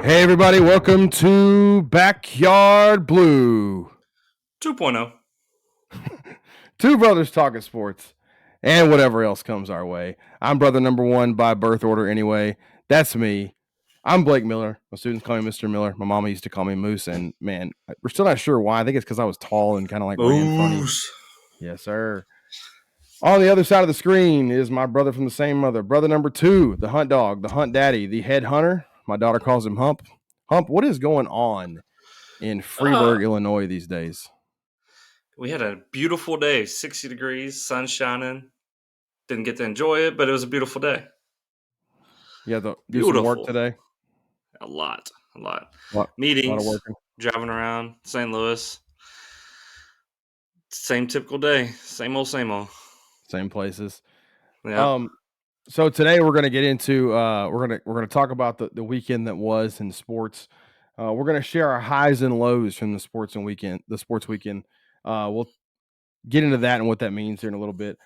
Hey everybody, welcome to Backyard Blue. 2.0. Two brothers talking sports and whatever else comes our way. I'm brother number one by birth order anyway. That's me. I'm Blake Miller. My students call me Mr. Miller. My mama used to call me Moose, and man, we're still not sure why. I think it's because I was tall and kind of like ran funny. Moose. Yes, sir. On the other side of the screen is my brother from the same mother. Brother number two, the hunt dog, the hunt daddy, the head hunter. My daughter calls him Hump. Hump, what is going on in Freeburg, Illinois these days? We had a beautiful day, 60 degrees, sun shining. Didn't get to enjoy it, but it was a beautiful day. You had to do some work today? A lot. A Meetings, lot of working. driving around St. Louis. Same typical day, same old. Same places. Yeah. So today we're going to get into we're going to talk about the weekend that was in sports. We're going to share our highs and lows from the sports weekend. We'll get into that and what that means here in a little bit.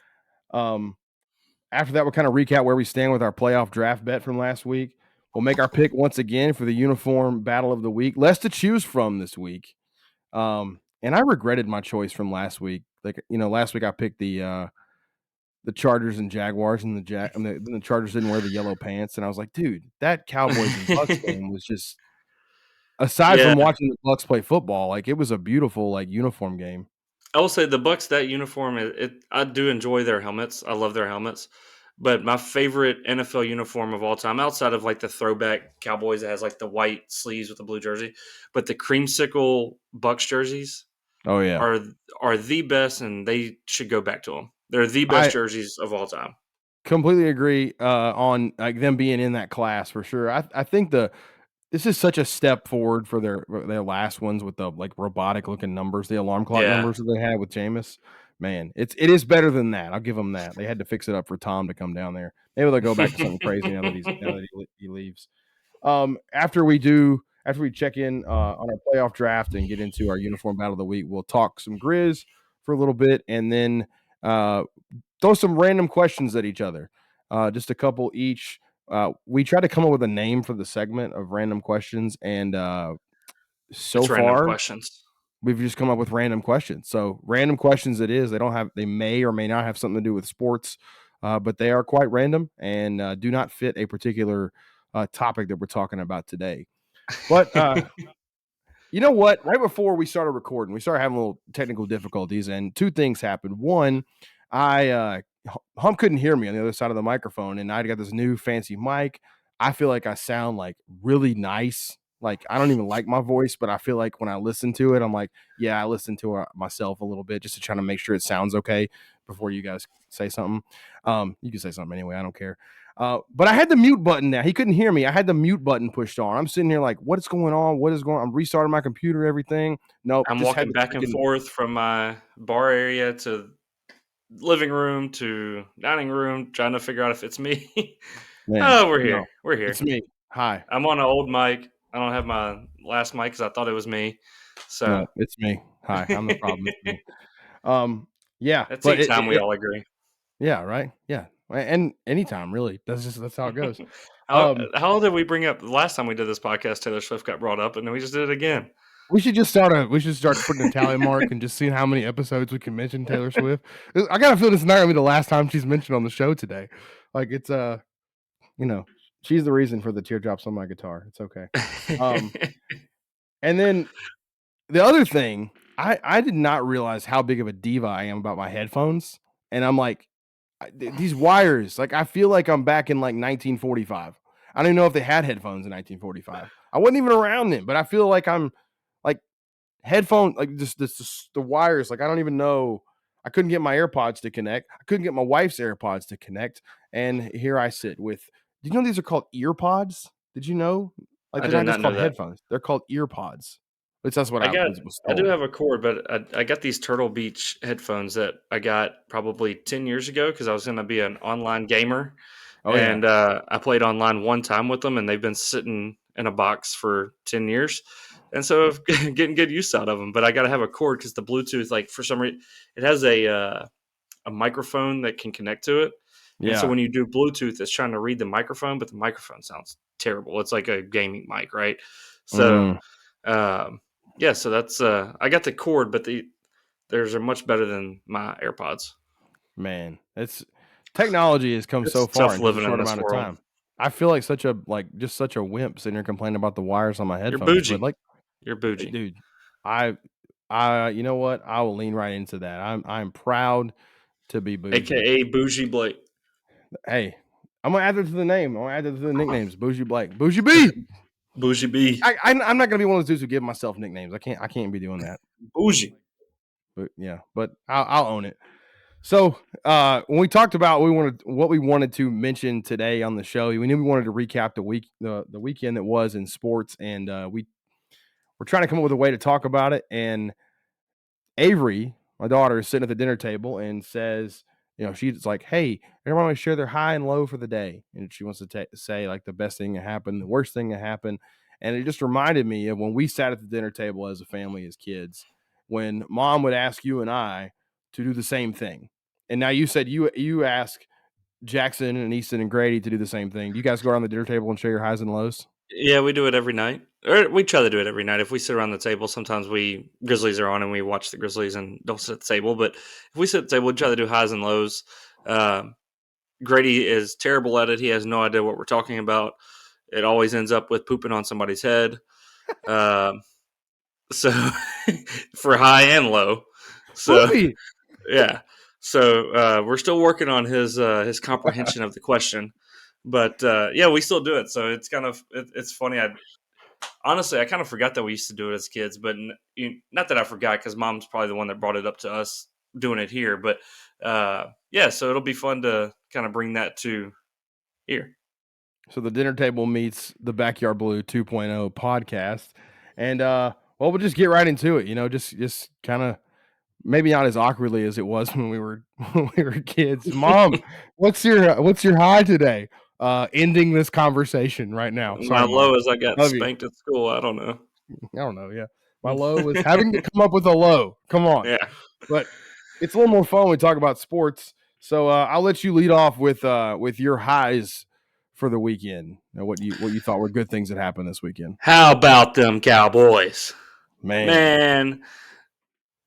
After that, we'll kind of recap where we stand with our playoff draft bet from last week. We'll make our pick once again for the uniform battle of the week. Less to choose from this week. And I regretted my choice from last week. Last week I picked the Chargers and Jaguars, and the Chargers didn't wear the yellow pants, and I was like, dude, that Cowboys and Bucks game was just, aside from watching the Bucks play football, like it was a beautiful like uniform game. I will say the Bucks, that uniform, I do enjoy their helmets. I love their helmets. But my favorite NFL uniform of all time, outside of like the throwback Cowboys that has like the white sleeves with the blue jersey, but the creamsicle Bucks jerseys Oh yeah, are the best, and they should go back to them. They're the best jerseys of all time. Completely agree on like them being in that class for sure. I think this is such a step forward for their last ones with the like robotic looking numbers, the alarm clock numbers that they had with Jameis. Man, it is better than that. I'll give them that. They had to fix it up for Tom to come down there. Maybe they'll go back to something crazy now that he leaves. After we check in on our playoff draft and get into our uniform battle of the week, we'll talk some Grizz for a little bit, and then throw some random questions at each other. Just a couple each. We tried to come up with a name for the segment of random questions, and so far questions. We've just come up with random questions. So random questions it is. They may or may not have something to do with sports, but they are quite random and do not fit a particular topic that we're talking about today. But you know what? Right before we started recording, we started having a little technical difficulties, and two things happened. One, Hump couldn't hear me on the other side of the microphone, and I got this new fancy mic. I feel like I sound like really nice. Like I don't even like my voice, but I feel like when I listen to it, I'm like, yeah, I listen to myself a little bit just to try to make sure it sounds okay before you guys say something. You can say something anyway. I don't care. But I had the mute button now. He couldn't hear me. I had the mute button pushed on. I'm sitting here like, what's going on? What is going on? I'm restarting my computer, everything. Nope. I'm walking back and forth from my bar area to living room to dining room, trying to figure out if it's me. Man, we're here. We're here. It's me. Hi. I'm on an old mic. I don't have my last mic because I thought it was me. So no, it's me. Hi, I'm the problem. Yeah. That's the time we all agree. Yeah, right. Yeah. And anytime, really. That's how it goes. How did we bring up the last time we did this podcast? Taylor Swift got brought up, and then we just did it again. We should start putting a tally mark and just seeing how many episodes we can mention Taylor Swift. I gotta feel this is not gonna be the last time she's mentioned on the show today. Like it's she's the reason for the teardrops on my guitar. It's okay. And then the other thing, I did not realize how big of a diva I am about my headphones. And I'm like, these wires, like I feel like I'm back in like 1945. I don't even know if they had headphones in 1945. I wasn't even around then, but I feel like I'm like headphone, like just the wires. Like I don't even know. I couldn't get my AirPods to connect. I couldn't get my wife's AirPods to connect. And here I sit with. Do you know these are called ear pods? Did you know? Like they're not just called headphones. They're called ear pods. That's what I do have a cord, but I got these Turtle Beach headphones that I got probably 10 years ago because I was going to be an online gamer. I played online one time with them, and they've been sitting in a box for 10 years. And so I'm getting good use out of them. But I got to have a cord because the Bluetooth, like for some reason, it has a microphone that can connect to it. And so Yeah. when you do Bluetooth, it's trying to read the microphone, but the microphone sounds terrible. It's like a gaming mic, right? So, Mm, yeah, so that's I got the cord, but theirs are much better than my AirPods. man, it's technology has come so It's far tough in such a living in short this amount of world. time. I feel like just such a wimp sitting here complaining about the wires on my You're headphones, but bougie. like, You're bougie, dude, I you know what? I will lean right into that. I'm proud to be bougie. aka Bougie Blake. Hey, I'm gonna add that to the name. I'm gonna add that to the nicknames. Bougie Blake, Bougie B. Bougie B. I'm not gonna be one of those dudes who give myself nicknames. I can't be doing that. Bougie. But yeah, but I'll own it. So when we talked about what we wanted to mention today on the show, we knew we wanted to recap the weekend that was in sports, and we're trying to come up with a way to talk about it. And Avery, my daughter, is sitting at the dinner table and says, she's like, "Hey, everyone wants to share their high and low for the day," and she wants to say like the best thing that happened, the worst thing that happened, and it just reminded me of when we sat at the dinner table as a family, as kids, when Mom would ask you and I to do the same thing. And now you said you ask Jackson and Easton and Grady to do the same thing. Do you guys go around the dinner table and share your highs and lows? Yeah, we do it every night. Or we try to do it every night. If we sit around the table, sometimes we Grizzlies are on and we watch the Grizzlies and don't sit at the table. But if we sit at the table, we try to do highs and lows. Grady is terrible at it. He has no idea what we're talking about. It always ends up with pooping on somebody's head. Um, so for high and low. So Poopy. yeah. So we're still working on his comprehension of the question. But yeah, we still do it. So it's kind of it's funny. Honestly, I kind of forgot that we used to do it as kids, but not that I forgot because Mom's probably the one that brought it up to us doing it here. But yeah, so it'll be fun to kind of bring that to here. So the dinner table meets the Backyard Blue 2.0 podcast. And well, we'll just get right into it, just kind of maybe not as awkwardly as it was when we were when we were kids. Mom, what's your high today? Ending this conversation right now. My Sorry, Mom. low is I got Love you. spanked at school. I don't know. I don't know. Yeah. My low was having to come up with a low. Come on. Yeah. But it's a little more fun when we talk about sports. So I'll let you lead off with your highs for the weekend. What you thought were good things that happened this weekend. How about them Cowboys? Man.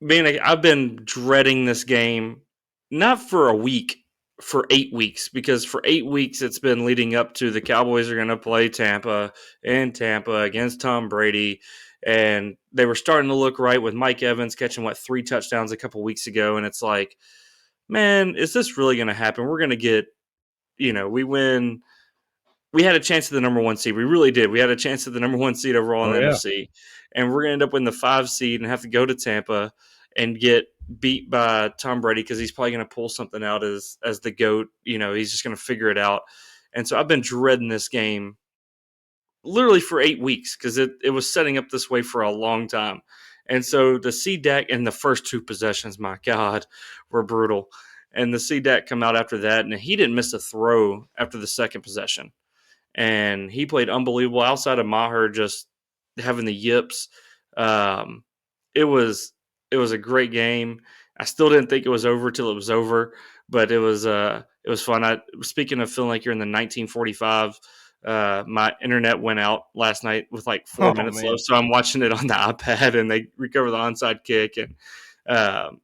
Man, I've been dreading this game, not for a week, for 8 weeks, because for 8 weeks it's been leading up to the Cowboys are going to play Tampa in Tampa against Tom Brady, and they were starting to look right with Mike Evans catching 3 touchdowns a couple weeks ago, and it's like, man, is this really going to happen? We're going to get, we win. We had a chance at the number 1 seed. We really did. We had a chance at the number 1 seed overall in Oh the yeah. NFC, and we're going to end up in the 5 seed and have to go to Tampa and get beat by Tom Brady because he's probably going to pull something out as the GOAT. He's just going to figure it out. And so I've been dreading this game literally for 8 weeks because it was setting up this way for a long time. And so to see Dak in the first 2 possessions, my God, were brutal. And to see Dak come out after that, and he didn't miss a throw after the second possession. And he played unbelievable outside of Maher just having the yips. Um, it was a great game. I still didn't think it was over till it was over, but it was fun. Speaking of feeling like you're in the 1945, my internet went out last night with like 4 minutes Man. left, so I'm watching it on the iPad, and they recover the onside kick, and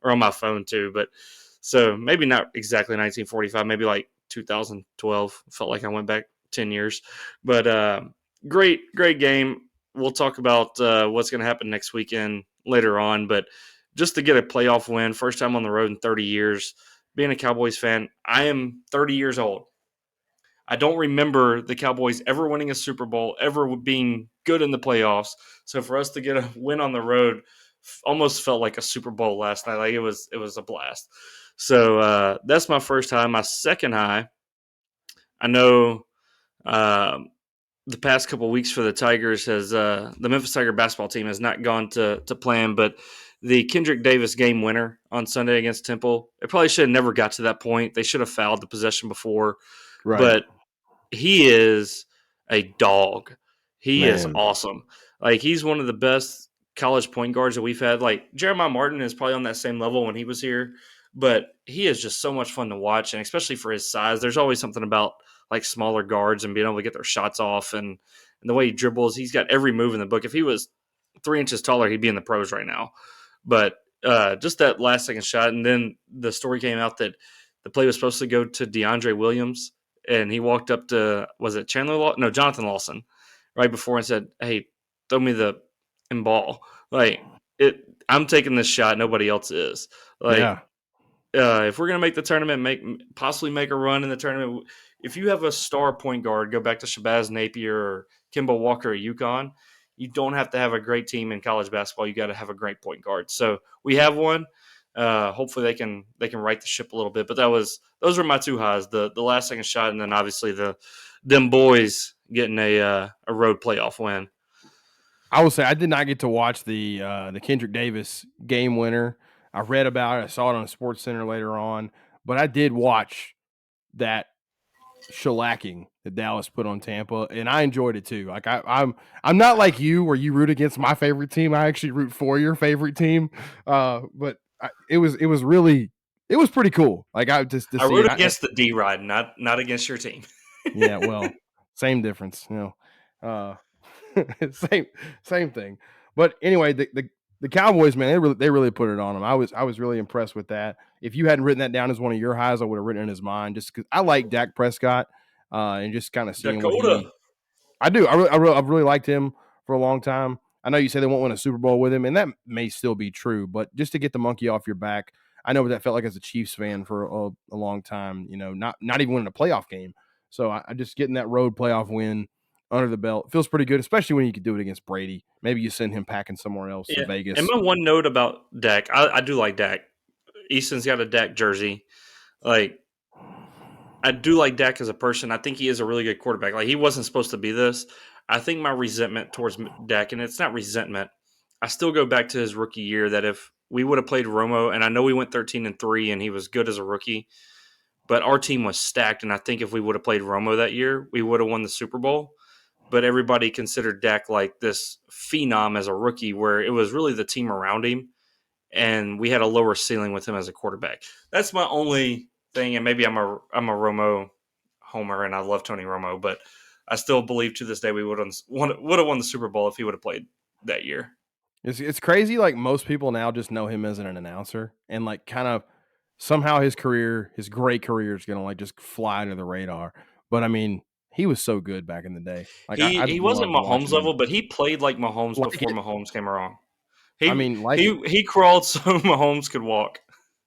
or on my phone too. But so maybe not exactly 1945, maybe like 2012. Felt like I went back 10 years, but great game. We'll talk about what's going to happen next weekend later on, but just to get a playoff win, first time on the road in 30 years, being a Cowboys fan, I am 30 years old. I don't remember the Cowboys ever winning a Super Bowl, ever being good in the playoffs. So for us to get a win on the road almost felt like a Super Bowl last night. Like it was a blast. So that's my first high. My second high, I know the past couple of weeks for the Tigers has the Memphis Tiger basketball team has not gone to plan, but the Kendrick Davis game winner on Sunday against Temple, it probably should have never got to that point. They should have fouled the possession before, Right. but he is a dog. He is Man. awesome. Like he's one of the best college point guards that we've had. Like Jeremiah Martin is probably on that same level when he was here, but he is just so much fun to watch, and especially for his size. There's always something about like smaller guards and being able to get their shots off, and the way he dribbles. He's got every move in the book. If he was 3 inches taller, he'd be in the pros right now. But just that last second shot, and then the story came out that the play was supposed to go to DeAndre Williams, and he walked up to, was it Chandler? No, Jonathan Lawson, right before, and said, "Hey, throw me the ball." Like it, I'm taking this shot. Nobody else is. Like Yeah. if we're gonna make the tournament, possibly make a run in the tournament. If you have a star point guard, go back to Shabazz Napier or Kimball Walker at UConn. You don't have to have a great team in college basketball. You got to have a great point guard. So we have one. Hopefully they can right the ship a little bit. But those were my two highs: the last second shot, and then obviously them boys getting a road playoff win. I will say I did not get to watch the Kendrick Davis game winner. I read about it. I saw it on Sports Center later on, but I did watch that shellacking that Dallas put on Tampa, and I enjoyed it too. Like I'm not like you where you root against my favorite team. I actually root for your favorite team. But it was really it was pretty cool. Like I just to I see root it. against the D Rod, not against your team. Yeah, well, same difference, Uh, same same thing. But anyway, the Cowboys, man, they really put it on them. I was really impressed with that. If you hadn't written that down as one of your highs, I would have written it as mine. Just because I like Dak Prescott, and just kind of seeing what Dakota. I do. I've really liked him for a long time. I know you say they won't win a Super Bowl with him, and that may still be true. But just to get the monkey off your back, I know what that felt like as a Chiefs fan for a long time. Not even winning a playoff game. So I just getting that road playoff win under the belt feels pretty good, especially when you could do it against Brady. Maybe you send him packing somewhere else to Yeah. And Vegas. my one note about Dak, I do like Dak. Easton's got a Dak jersey. Like, I do like Dak as a person. I think he is a really good quarterback. Like, he wasn't supposed to be this. I think my resentment towards Dak, and it's not resentment. I still go back to his rookie year that if we would have played Romo, and I know we went 13-3 and he was good as a rookie, but our team was stacked. And I think if we would have played Romo that year, we would have won the Super Bowl. But everybody considered Dak like this phenom as a rookie, where it was really the team around him, and we had a lower ceiling with him as a quarterback. That's my only thing, and maybe I'm a Romo homer, and I love Tony Romo, but I still believe to this day we would have won the Super Bowl if he would have played that year. It's crazy. Like most people now just know him as an announcer, and like kind of somehow his career, his great career, is gonna like just fly under the radar. But I mean, he was so good back in the day. Like I He wasn't loved Mahomes watching him. level, but he played like Mahomes Like before it. Mahomes came around. I He mean, like it. he crawled so Mahomes could walk.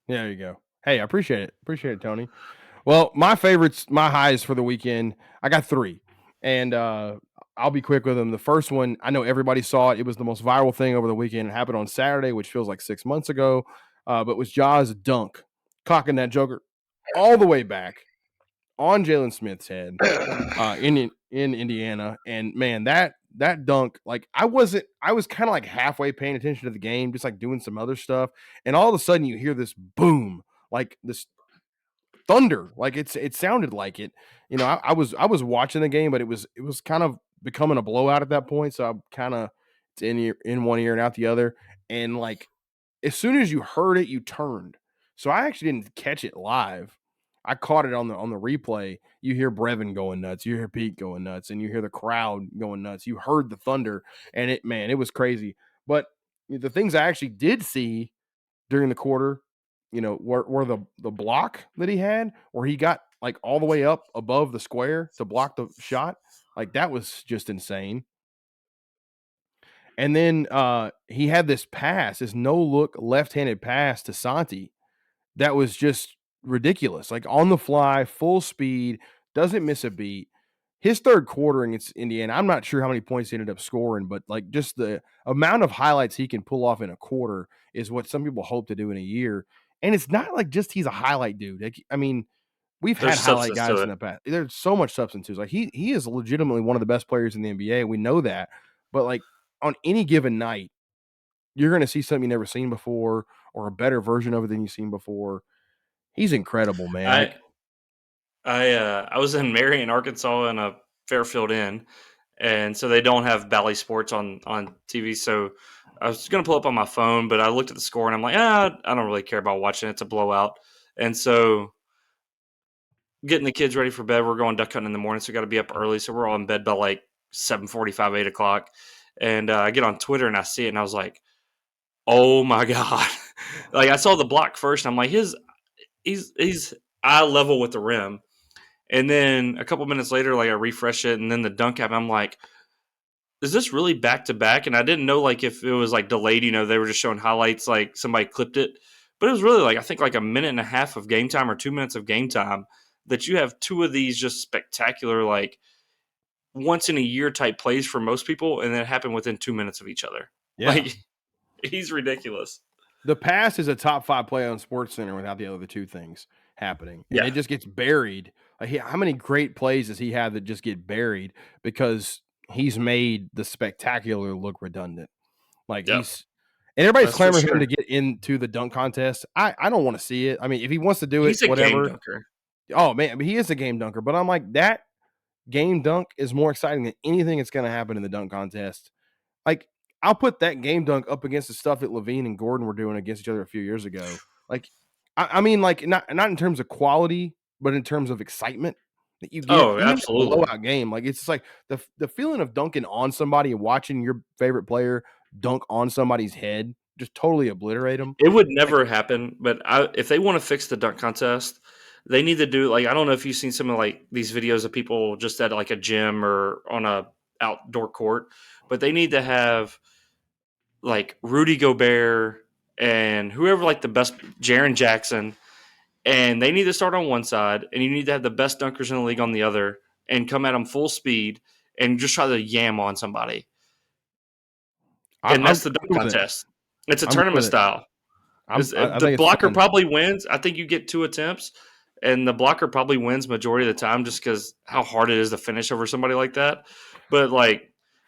Yeah, there you go. Hey, I appreciate it. Appreciate it, Tony. Well, my favorites, my highs for the weekend, I got three, and I'll be quick with them. The first one, I know everybody saw it. It was the most viral thing over the weekend. It happened on Saturday, which feels like 6 months ago, but was Ja's dunk, cocking that joker all the way back on Jalen Smith's head in Indiana. And man, that dunk, like I was kind of like halfway paying attention to the game, just like doing some other stuff, and all of a sudden you hear this boom, like this thunder, like it sounded like it. I was watching the game, but it was kind of becoming a blowout at that point. So I'm kind of it's in one ear and out the other, and like as soon as you heard it, you turned. So I actually didn't catch it live. I caught it on the replay. You hear Brevin going nuts, you hear Pete going nuts, and you hear the crowd going nuts. You heard the thunder, and it was crazy. But the things I actually did see during the quarter, were the block that he had, where he got like all the way up above the square to block the shot. Like that was just insane. And then he had this pass, this no look left-handed pass to Santi that was just ridiculous. Like on the fly, full speed, doesn't miss a beat. His third quarter against Indiana, I'm not sure how many points he ended up scoring, but like just the amount of highlights he can pull off in a quarter is what some people hope to do in a year. And it's not like just he's a highlight dude. Like, I mean, we've had There's highlight substance to guys in it. the past. There's so much substance to it. Like he is legitimately one of the best players in the NBA. We know that. But like on any given night, you're going to see something you never seen before or a better version of it than you've seen before. He's incredible, man. I Like, I was in Marion, Arkansas, in a Fairfield Inn, and so they don't have Bally Sports on TV. So I was going to pull up on my phone, but I looked at the score and I'm like, I don't really care about watching it. It's a blowout. And so getting the kids ready for bed, we're going duck hunting in the morning, so we got to be up early. So we're all in bed by like 7:45, 8 o'clock. And I get on Twitter and I see it and I was like, oh my God. Like I saw the block first and I'm like, he's eye level with the rim. And then a couple minutes later, like I refresh it and then the dunk happened. I'm like, is this really back to back? And I didn't know like if it was like delayed, they were just showing highlights, like somebody clipped it. But it was really like I think like a minute and a half of game time or 2 minutes of game time that you have two of these just spectacular, like once in a year type plays for most people, and then it happened within 2 minutes of each other. Yeah. Like he's ridiculous. The pass is a top 5 play on SportsCenter without the other two things happening, and Yeah. it just gets buried. Like, how many great plays does he have that just get buried because he's made the spectacular look redundant? Like Yep. and everybody's That's for clamoring for him sure. to get into the dunk contest. I don't want to see it. I mean, if he wants to do it, He's a game whatever. dunker. Oh man, but he is a game dunker. But I'm like, that game dunk is more exciting than anything that's going to happen in the dunk contest. Like, I'll put that game dunk up against the stuff that Levine and Gordon were doing against each other a few years ago. Like, I mean, like not in terms of quality, but in terms of excitement that you get, Oh, even in a absolutely. blowout game. Like, it's just like the feeling of dunking on somebody and watching your favorite player dunk on somebody's head, just totally obliterate them. It would Like, never happen, but if they want to fix the dunk contest, they need to do like I don't know if you've seen some of like these videos of people just at like a gym or on a outdoor court, but they need to have like Rudy Gobert and whoever like the best Jaren Jackson, and they need to start on one side, and you need to have the best dunkers in the league on the other, and come at them full speed and just try to yam on somebody, and I'm that's the good dunk with it. contest. It's a I'm good tournament with it. style. I The think it's blocker fun. probably wins. I think you get 2 attempts, and the blocker probably wins majority of the time just because how hard it is to finish over somebody like that. But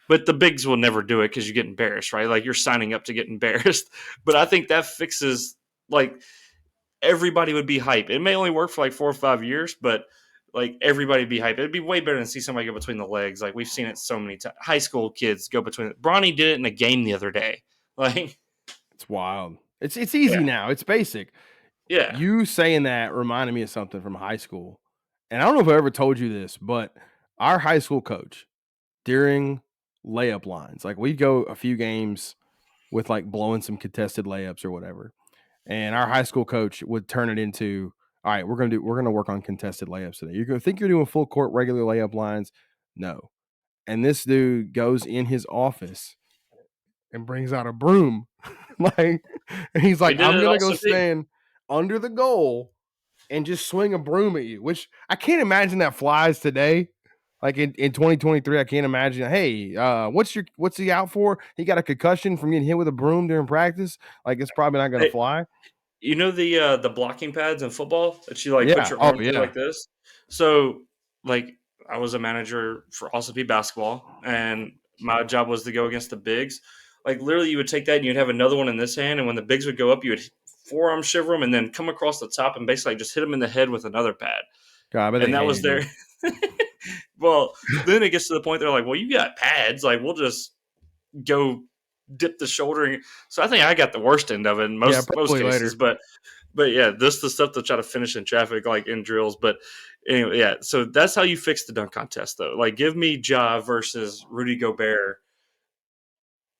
but the bigs will never do it because you get embarrassed, right? Like you're signing up to get embarrassed. But I think that fixes like everybody would be hype. It may only work for like 4 or 5 years, but like everybody would be hype. It'd be way better than see somebody go between the legs. Like we've seen it so many times. High school kids go between. Bronny did it in a game the other day. Like It's wild. It's easy yeah, now. It's basic. yeah. You saying that reminded me of something from high school. And I don't know if I ever told you this, but our high school coach during layup lines, like we'd go a few games with like blowing some contested layups or whatever. And our high school coach would turn it into, all right, we're gonna work on contested layups today. You're gonna think you're doing full court regular layup lines. No. And this dude goes in his office and brings out a broom. Like, and he's We like, did I'm it gonna go also too. stand under the goal and just swing a broom at you, which I can't imagine that flies today. Like in 2023, I can't imagine. Hey, what's he out for? He got a concussion from getting hit with a broom during practice. Like it's probably not going to Hey, fly. you know the blocking pads in football that you like put Yeah. your Oh arm through yeah. like this? So like I was a manager for also be basketball and my job was to go against the bigs. Like literally you would take that and you'd have another one in this hand and when the bigs would go up you would forearm shiver them and then come across the top and basically just hit them in the head with another pad. God, I bet they And that was hated their you. well, then it gets to the point they're like, well, you got pads, like we'll just go dip the shoulder. So I think I got the worst end of it in Yeah, most probably cases, later. but yeah, this the stuff to try to finish in traffic, like in drills. But anyway, yeah. So that's how you fix the dunk contest, though. Like, give me Ja versus Rudy Gobert.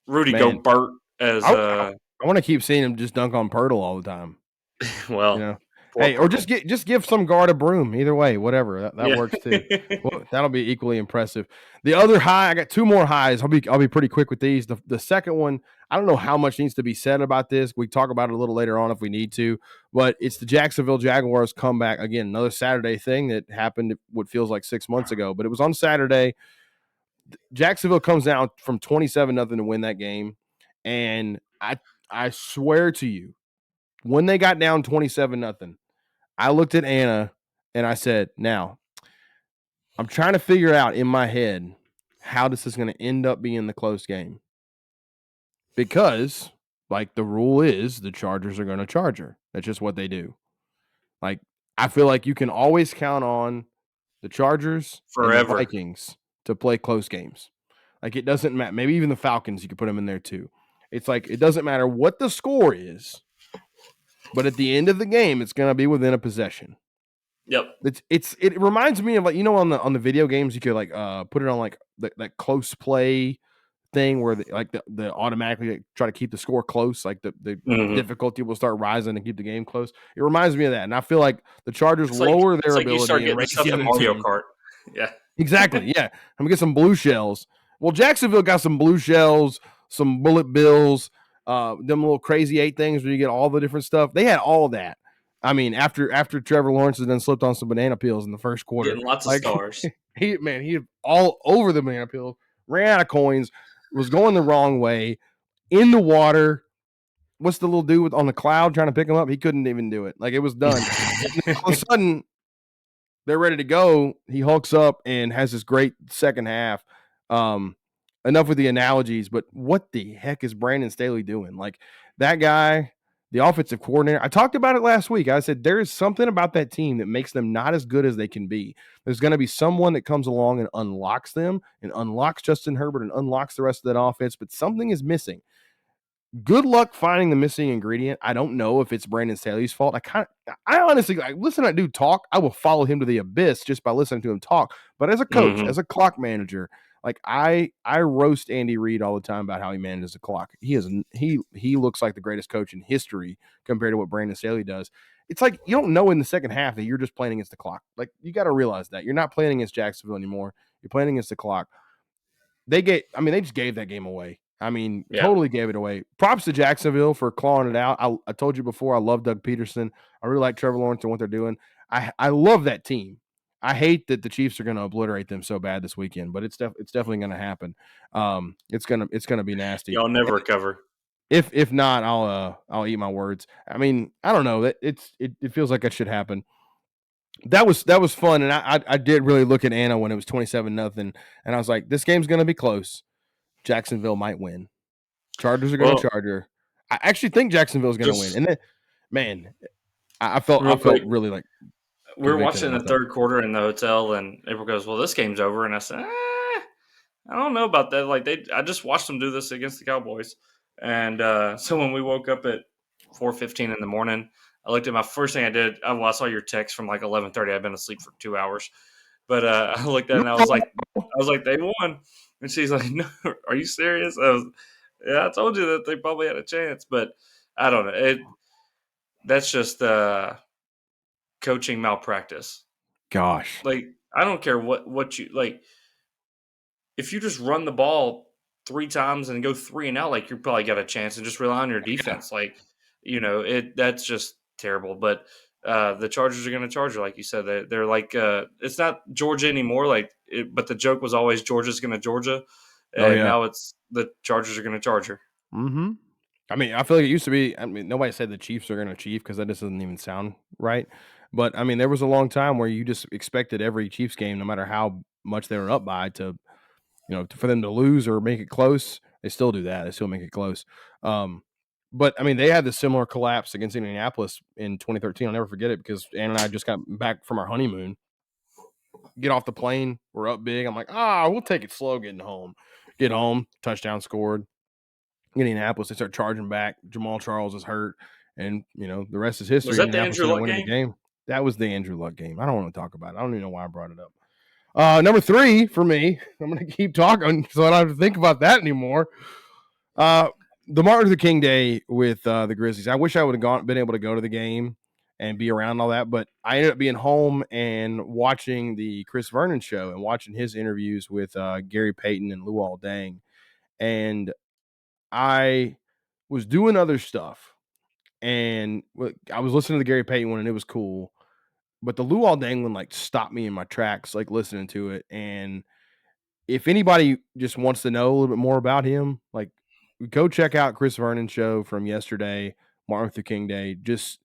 Rudy Man, Gobert as I want to keep seeing him just dunk on Pirtle all the time. You well, know, poor hey, or Pirtle. just give some guard a broom. Either way, whatever that Yeah. works too. Well, that'll be equally impressive. The other high, I got two more highs. I'll be pretty quick with these. The second one, I don't know how much needs to be said about this. We talk about it a little later on if we need to, but it's the Jacksonville Jaguars comeback again. Another Saturday thing that happened what feels like 6 months ago, but it was on Saturday. Jacksonville comes down from 27-0 to win that game, and I swear to you, when they got down 27-0, I looked at Anna and I said, now I'm trying to figure out in my head how this is going to end up being the close game. Because, like, the rule is the Chargers are going to charge her. That's just what they do. Like, I feel like you can always count on the Chargers and the Forever. Vikings to play close games. Like, it doesn't matter. Maybe even the Falcons, you could put them in there too. It's like it doesn't matter what the score is, but at the end of the game, it's going to be within a possession. Yep. It reminds me of like, on the video games, you could like put it on like that close play thing where the automatically like, try to keep the score close, like the difficulty will start rising and keep the game close. It reminds me of that, and I feel like the Chargers lower their like you start ability and getting the raise stuff the in other Mario team. Kart. Yeah, exactly. Yeah, I'm gonna get some blue shells. Well, Jacksonville got some blue shells, some bullet bills, them little crazy 8 things where you get all the different stuff. They had all of that. I mean, after Trevor Lawrence has then slipped on some banana peels in the first quarter, getting lots of like stars. he all over the banana peels, ran out of coins, was going the wrong way, in the water. What's the little dude on the cloud trying to pick him up? He couldn't even do it. Like it was done. And then all of a sudden, they're ready to go. He hulks up and has this great second half. Enough with the analogies, but what the heck is Brandon Staley doing? Like that guy, the offensive coordinator. I talked about it last week. I said there is something about that team that makes them not as good as they can be. There's going to be someone that comes along and unlocks them and unlocks Justin Herbert and unlocks the rest of that offense, but something is missing. Good luck finding the missing ingredient. I don't know if it's Brandon Staley's fault. I honestly, like, listen to that dude talk. I will follow him to the abyss just by listening to him talk. But as a coach, as a clock manager, like I roast Andy Reid all the time about how he manages the clock. He looks like the greatest coach in history compared to what Brandon Staley does. It's like you don't know in the second half that you're just playing against the clock. Like you got to realize that you're not playing against Jacksonville anymore. You're playing against the clock. They just gave that game away. I mean, totally gave it away. Props to Jacksonville for clawing it out. I told you before, I love Doug Peterson. I really like Trevor Lawrence and what they're doing. I love that team. I hate that the Chiefs are going to obliterate them so bad this weekend, but it's definitely going to happen. It's gonna be nasty. Y'all never recover. If not, I'll eat my words. I mean, I don't know. It feels like that should happen. That was fun, and I did really look at Anna when it was 27-0, and I was like, this game's going to be close. Jacksonville might win. Chargers are going to charger. I actually think Jacksonville's going to win. And then, man, I felt really like we were watching the third quarter in the hotel, and April goes, "Well, this game's over," and I said, I don't know about that. Like I just watched them do this against the Cowboys, and so when we woke up at 4:15 in the morning, I looked at my first thing I did. I saw your text from like 11:30. I've been asleep for 2 hours, but I looked at it and I was like, they won. And she's like, "No, are you serious?" Yeah, I told you that they probably had a chance, but I don't know. That's just coaching malpractice. Gosh, like I don't care what you like. If you just run the ball 3 times and go 3-and-out, like you probably got a chance, and just rely on your defense. Like that's just terrible. But the Chargers are going to charge her, like you said. They're like it's not Georgia anymore. But the joke was always Georgia's going to Georgia, and now it's the Chargers are going to charge her. Mm-hmm. I mean, I feel like it used to be. I mean, nobody said the Chiefs are going to Chief because that just doesn't even sound right. But I mean, there was a long time where you just expected every Chiefs game, no matter how much they were up by, to for them to lose or make it close. They still do that. They still make it close. But I mean, they had the similar collapse against Indianapolis in 2013. I'll never forget it because Ann and I just got back from our honeymoon. Get off the plane, we're up big. I'm like, we'll take it slow getting home. Get home, touchdown scored. Indianapolis, they start charging back. Jamal Charles is hurt, and the rest is history. Was that the Andrew Luck winning the game? That was the Andrew Luck game. I don't want to talk about it. I don't even know why I brought it up. Number 3 for me. I'm going to keep talking so I don't have to think about that anymore. The Martin Luther King Day with the Grizzlies. I wish I would have been able to go to the game and be around all that, but I ended up being home and watching the Chris Vernon show and watching his interviews with Gary Payton and Luol Deng. And I was doing other stuff, and I was listening to the Gary Payton one, and it was cool. But the Luol Deng one stopped me in my tracks, listening to it. And if anybody just wants to know a little bit more about him, go check out Chris Vernon's show from yesterday, Martin Luther King Day. Just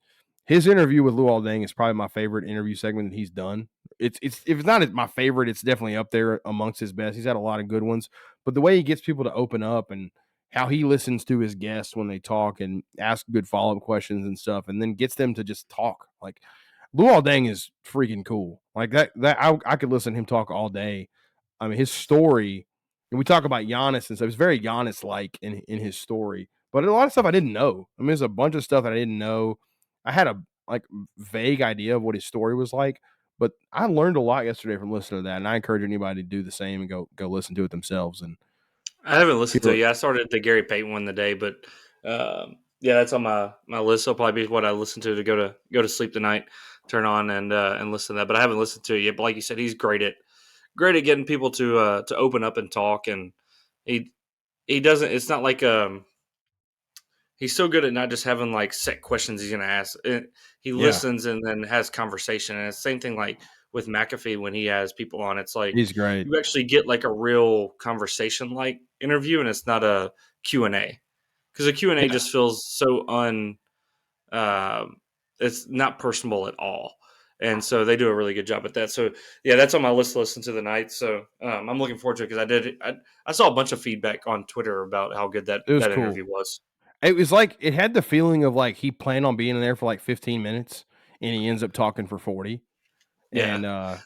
his interview with Luol Deng is probably my favorite interview segment that he's done. It's if it's not my favorite, it's definitely up there amongst his best. He's had a lot of good ones, but the way he gets people to open up and how he listens to his guests when they talk and ask good follow-up questions and stuff, and then gets them to just talk. Luol Deng is freaking cool. I could listen to him talk all day. I mean, his story, and we talk about Giannis and stuff. It's very Giannis-like in his story, but a lot of stuff I didn't know. I mean, there's a bunch of stuff that I didn't know. I had a vague idea of what his story was like, but I learned a lot yesterday from listening to that, and I encourage anybody to do the same and go listen to it themselves. And I haven't listened to hear it yet. I started the Gary Payton one today, but yeah, that's on my list. So probably be what I listen to go to sleep tonight. Turn on and listen to that. But I haven't listened to it yet. But like you said, he's great at getting people to open up and talk. And he he doesn't. It's not like he's so good at not just having like set questions he's going to ask. He yeah, listens and then has conversation. And it's the same thing like with McAfee when he has people on. It's like he's great. you actually get like a real conversation like interview, and it's not a Q and A, because a Q and A Yeah, just feels so um, it's not personable at all. And so they do a really good job at that. So yeah, that's on my list to listen to tonight. So I'm looking forward to it because I saw a bunch of feedback on Twitter about how good it was that cool. interview was. It was like it had the feeling of like he planned on being in there for like 15 minutes, and he ends up talking for 40. Yeah, And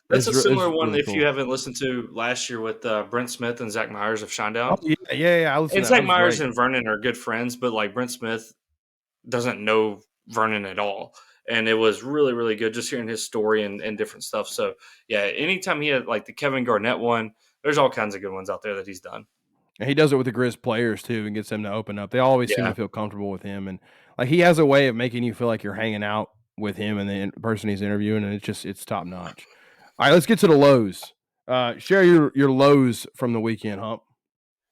that's a it's similar one really if you cool. haven't listened to last year with Brent Smith and Zach Myers of Oh Shinedown. yeah. I listened And to that. That Zach was Myers great. and Vernon are good friends, but like Brent Smith doesn't know Vernon at all. And it was really, really good just hearing his story and different stuff. So yeah, anytime he had like the Kevin Garnett one, there's all kinds of good ones out there that he's done. And he does it with the Grizz players too, and gets them to open up. They always seem Yeah. to feel comfortable with him, and like he has a way of making you feel like you're hanging out with him and the person he's interviewing, and it's top notch. All right, let's get to the lows. Share your lows from the weekend, Hump.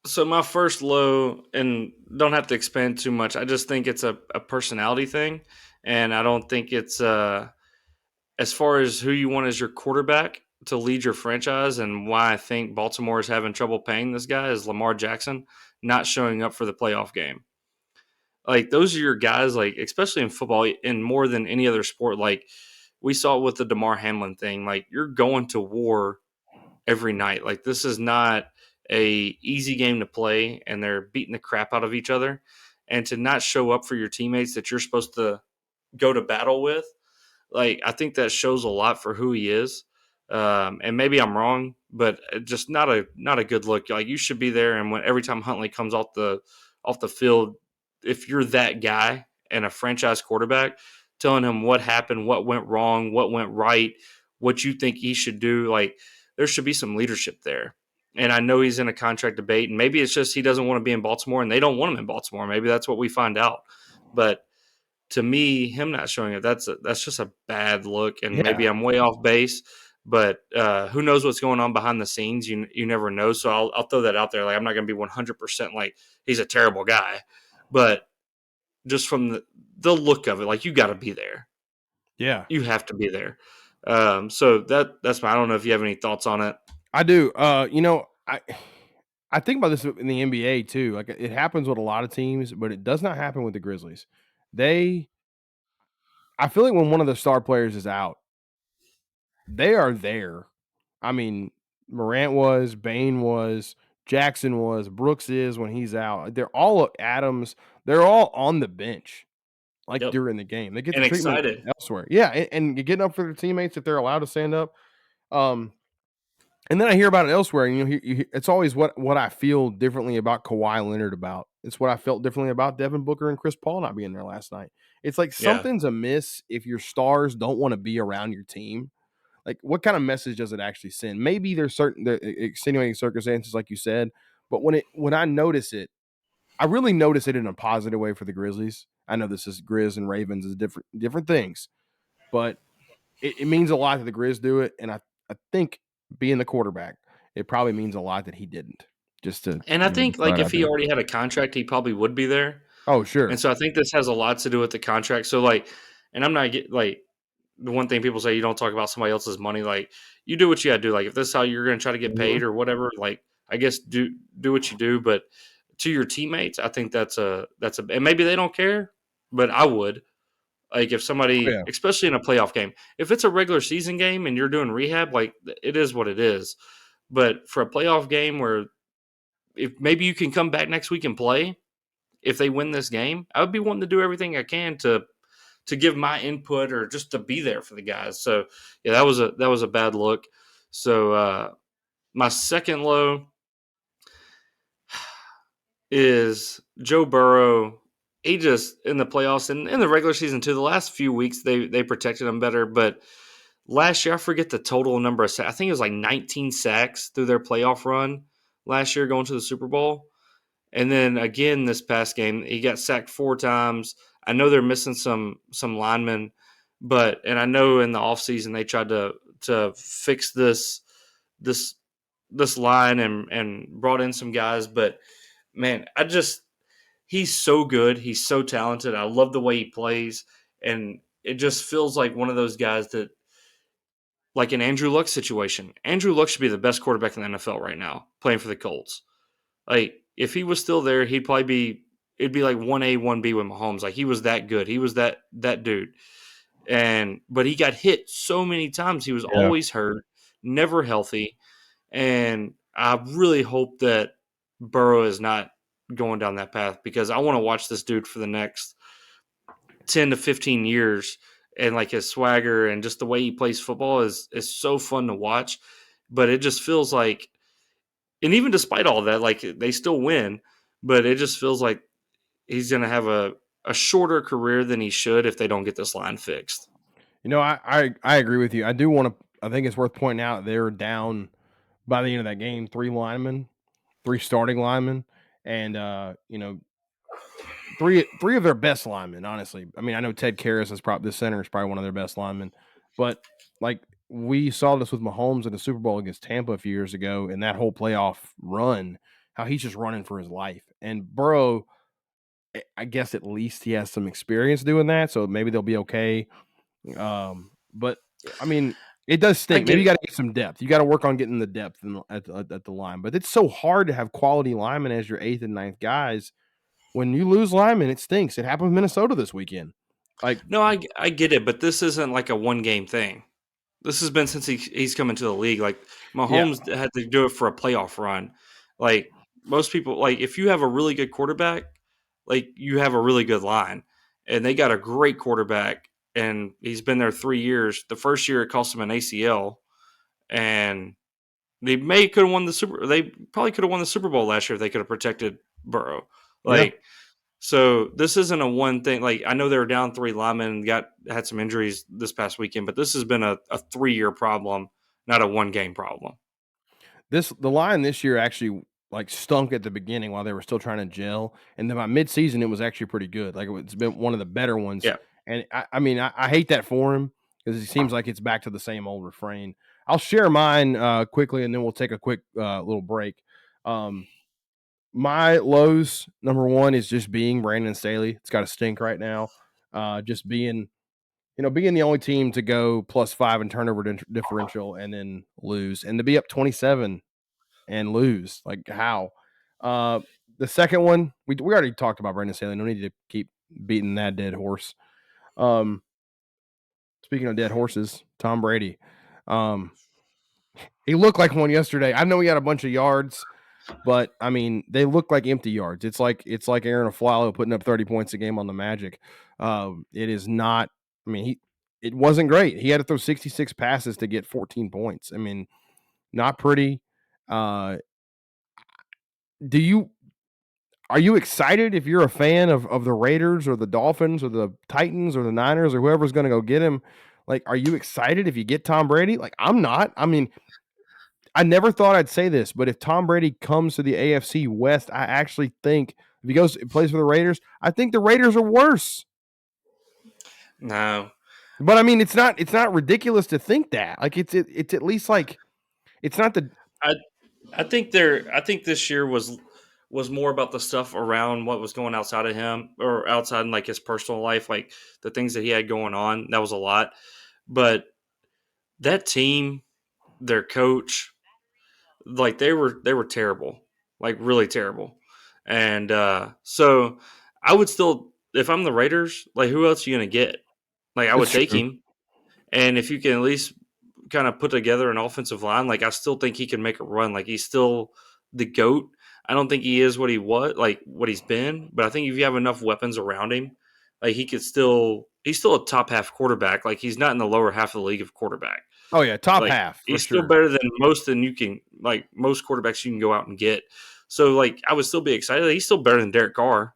So my first low, and don't have to expand too much. I just think it's a personality thing, and I don't think it's as far as who you want as your quarterback to lead your franchise, and why I think Baltimore is having trouble paying this guy is Lamar Jackson not showing up for the playoff game. Like those are your guys, like especially in football, in more than any other sport. Like we saw it with the Damar Hamlin thing. Like you're going to war every night. Like this is not a easy game to play, and they're beating the crap out of each other. And to not show up for your teammates that you're supposed to go to battle with, like I think that shows a lot for who he is. And maybe I'm wrong, but just not a good look. Like you should be there, and when every time Huntley comes off the field, if you're that guy and a franchise quarterback, telling him what happened, what went wrong, what went right, what you think he should do, like there should be some leadership there. And I know he's in a contract debate, and maybe it's just he doesn't want to be in Baltimore, and they don't want him in Baltimore. Maybe that's what we find out, but to me, him not showing up, that's just a bad look. And maybe Yeah, I'm way off base, but who knows what's going on behind the scenes? You never know. So I'll throw that out there. Like I'm not going to be 100% like he's a terrible guy, but just from the look of it, like you got to be there. yeah, You have to be there. So that's my. I don't know if you have any thoughts on it. I do. I think about this in the NBA too. Like it happens with a lot of teams, but it does not happen with the Grizzlies. They, I feel like when one of the star players is out, they are there. I mean, Morant was, Bain was, Jackson was, Brooks is when he's out. They're all Adams. They're all on the bench like Yep, during the game. They get the and treatment excited. elsewhere. Yeah, and getting up for their teammates if they're allowed to stand up. Um, and then I hear about it elsewhere. And, it's always what I feel differently about Kawhi Leonard about. It's what I felt differently about Devin Booker and Chris Paul not being there last night. It's like Yeah, something's amiss if your stars don't want to be around your team. Like, what kind of message does it actually send? Maybe there's certain extenuating circumstances, like you said, but when I notice it, I really notice it in a positive way for the Grizzlies. I know this is Grizz and Ravens is different things, but it means a lot that the Grizz do it, and I think being the quarterback, it probably means a lot that he didn't. Just to and I think just throw like it if out he there. already had a contract, he probably would be there. Oh And sure, so I think this has a lot to do with the contract. So like, and I'm not get like the one thing people say you don't talk about somebody else's money. Like you do what you gotta do. Like if this is how you're gonna try to get hmm paid or whatever, like I guess do what you do. But to your teammates, I think that's a and maybe they don't care, but I would. Like if oh somebody, yeah, especially in a playoff game, if it's a regular season game and you're doing rehab, like it is what it is. But for a playoff game where if maybe you can come back next week and play, if they win this game, I would be wanting to do everything I can to give my input or just to be there for the guys. So yeah, that was a bad look. So my second low is Joe Burrow he just in the playoffs and in the regular season too. The last few weeks they protected him better, but last year I forget the total number of sacks. I think it was like 19 sacks through their playoff run last year going to the Super Bowl. And then again this past game, he got sacked 4 times. I know they're missing some linemen, and I know in the offseason they tried to fix this this line and brought in some guys, but man, he's so good. He's so talented. I love the way he plays, and it just feels like one of those guys that, like an Andrew Luck situation. Andrew Luck should be the best quarterback in the NFL right now, playing for the Colts. Like if he was still there, he'd probably be. It'd be like 1A, 1B with Mahomes. Like he was that good. He was that dude. But he got hit so many times. He was Yeah. always hurt, never healthy. And I really hope that Burrow is not going down that path because I want to watch this dude for the next 10 to 15 years. And like his swagger and just the way he plays football is so fun to watch. But it just feels like, and even despite all that, like they still win, but it just feels like he's going to have a shorter career than he should if they don't get this line fixed. I agree with you. I do want to. I think it's worth pointing out they were down by the end of that game 3 starting linemen, and three of their best linemen. Honestly, I mean I know Ted Karras is probably the center is probably one of their best linemen, but like we saw this with Mahomes in the Super Bowl against Tampa a few years ago, and that whole playoff run, how he's just running for his life. And Burrow, I guess at least he has some experience doing that, so maybe they'll be okay. But I mean, it does stink. Maybe you got to get some depth. You got to work on getting the depth at the line. But it's so hard to have quality linemen as your 8th and 9th guys. When you lose linemen, it stinks. It happened with Minnesota this weekend. Like, No, I get it, but this isn't like a one game thing. This has been since he's come into the league. Like Mahomes had to do it for a playoff run. Like most people, like if you have a really good quarterback, like you have a really good line, and they got a great quarterback, and he's been there 3 years. The first year it cost him an ACL, and they could have won the Super. They probably could have won the Super Bowl last year if they could have protected Burrow. yeah. So this isn't a one thing. Like I know they were down 3 linemen and had some injuries this past weekend, but this has been a 3-year problem, not a 1-game problem. The line this year actually like stunk at the beginning while they were still trying to gel, and then by midseason it was actually pretty good. Like it's been one of the better ones. Yeah. And I mean I hate that for him because it seems like it's back to the same old refrain. I'll share mine quickly, and then we'll take a quick little break. My lows, number one, is just being Brandon Staley. It's got to stink right now. Just being the only team to go +5 in turnover differential and then lose, and to be up 27 and lose, like how? The second one, we already talked about Brandon Staley. No need to keep beating that dead horse. Speaking of dead horses, Tom Brady. He looked like one yesterday. I know he had a bunch of yards, but I mean, they look like empty yards. It's like Aaron Aflalo putting up 30 points a game on the Magic. It is not. I mean, it wasn't great. He had to throw 66 passes to get 14 points. I mean, not pretty. Are you excited if you're a fan of the Raiders or the Dolphins or the Titans or the Niners or whoever's going to go get him? Like, are you excited if you get Tom Brady? Like, I'm not. I mean, I never thought I'd say this, but if Tom Brady comes to the AFC West, I actually think if he plays for the Raiders, I think the Raiders are worse. No. But I mean, it's not ridiculous to think that. Like it's at least like it's not the. I think this year was more about the stuff around what was going outside of him or outside in like his personal life, like the things that he had going on. That was a lot. But that team, their coach, like they were terrible, like really terrible. And so I would still, if I'm the Raiders, like who else are you gonna get? Like I would That's take true. him, and if you can at least kind of put together an offensive line, like I still think he can make a run. Like he's still the GOAT. I don't think he is what he was, like what he's been, but I think if you have enough weapons around him, like he's still a top half quarterback. Like he's not in the lower half of the league of quarterback. Oh yeah, top Like half for he's still sure. better than most quarterbacks you can go out and get. So like I would still be excited. He's still better than Derek Carr.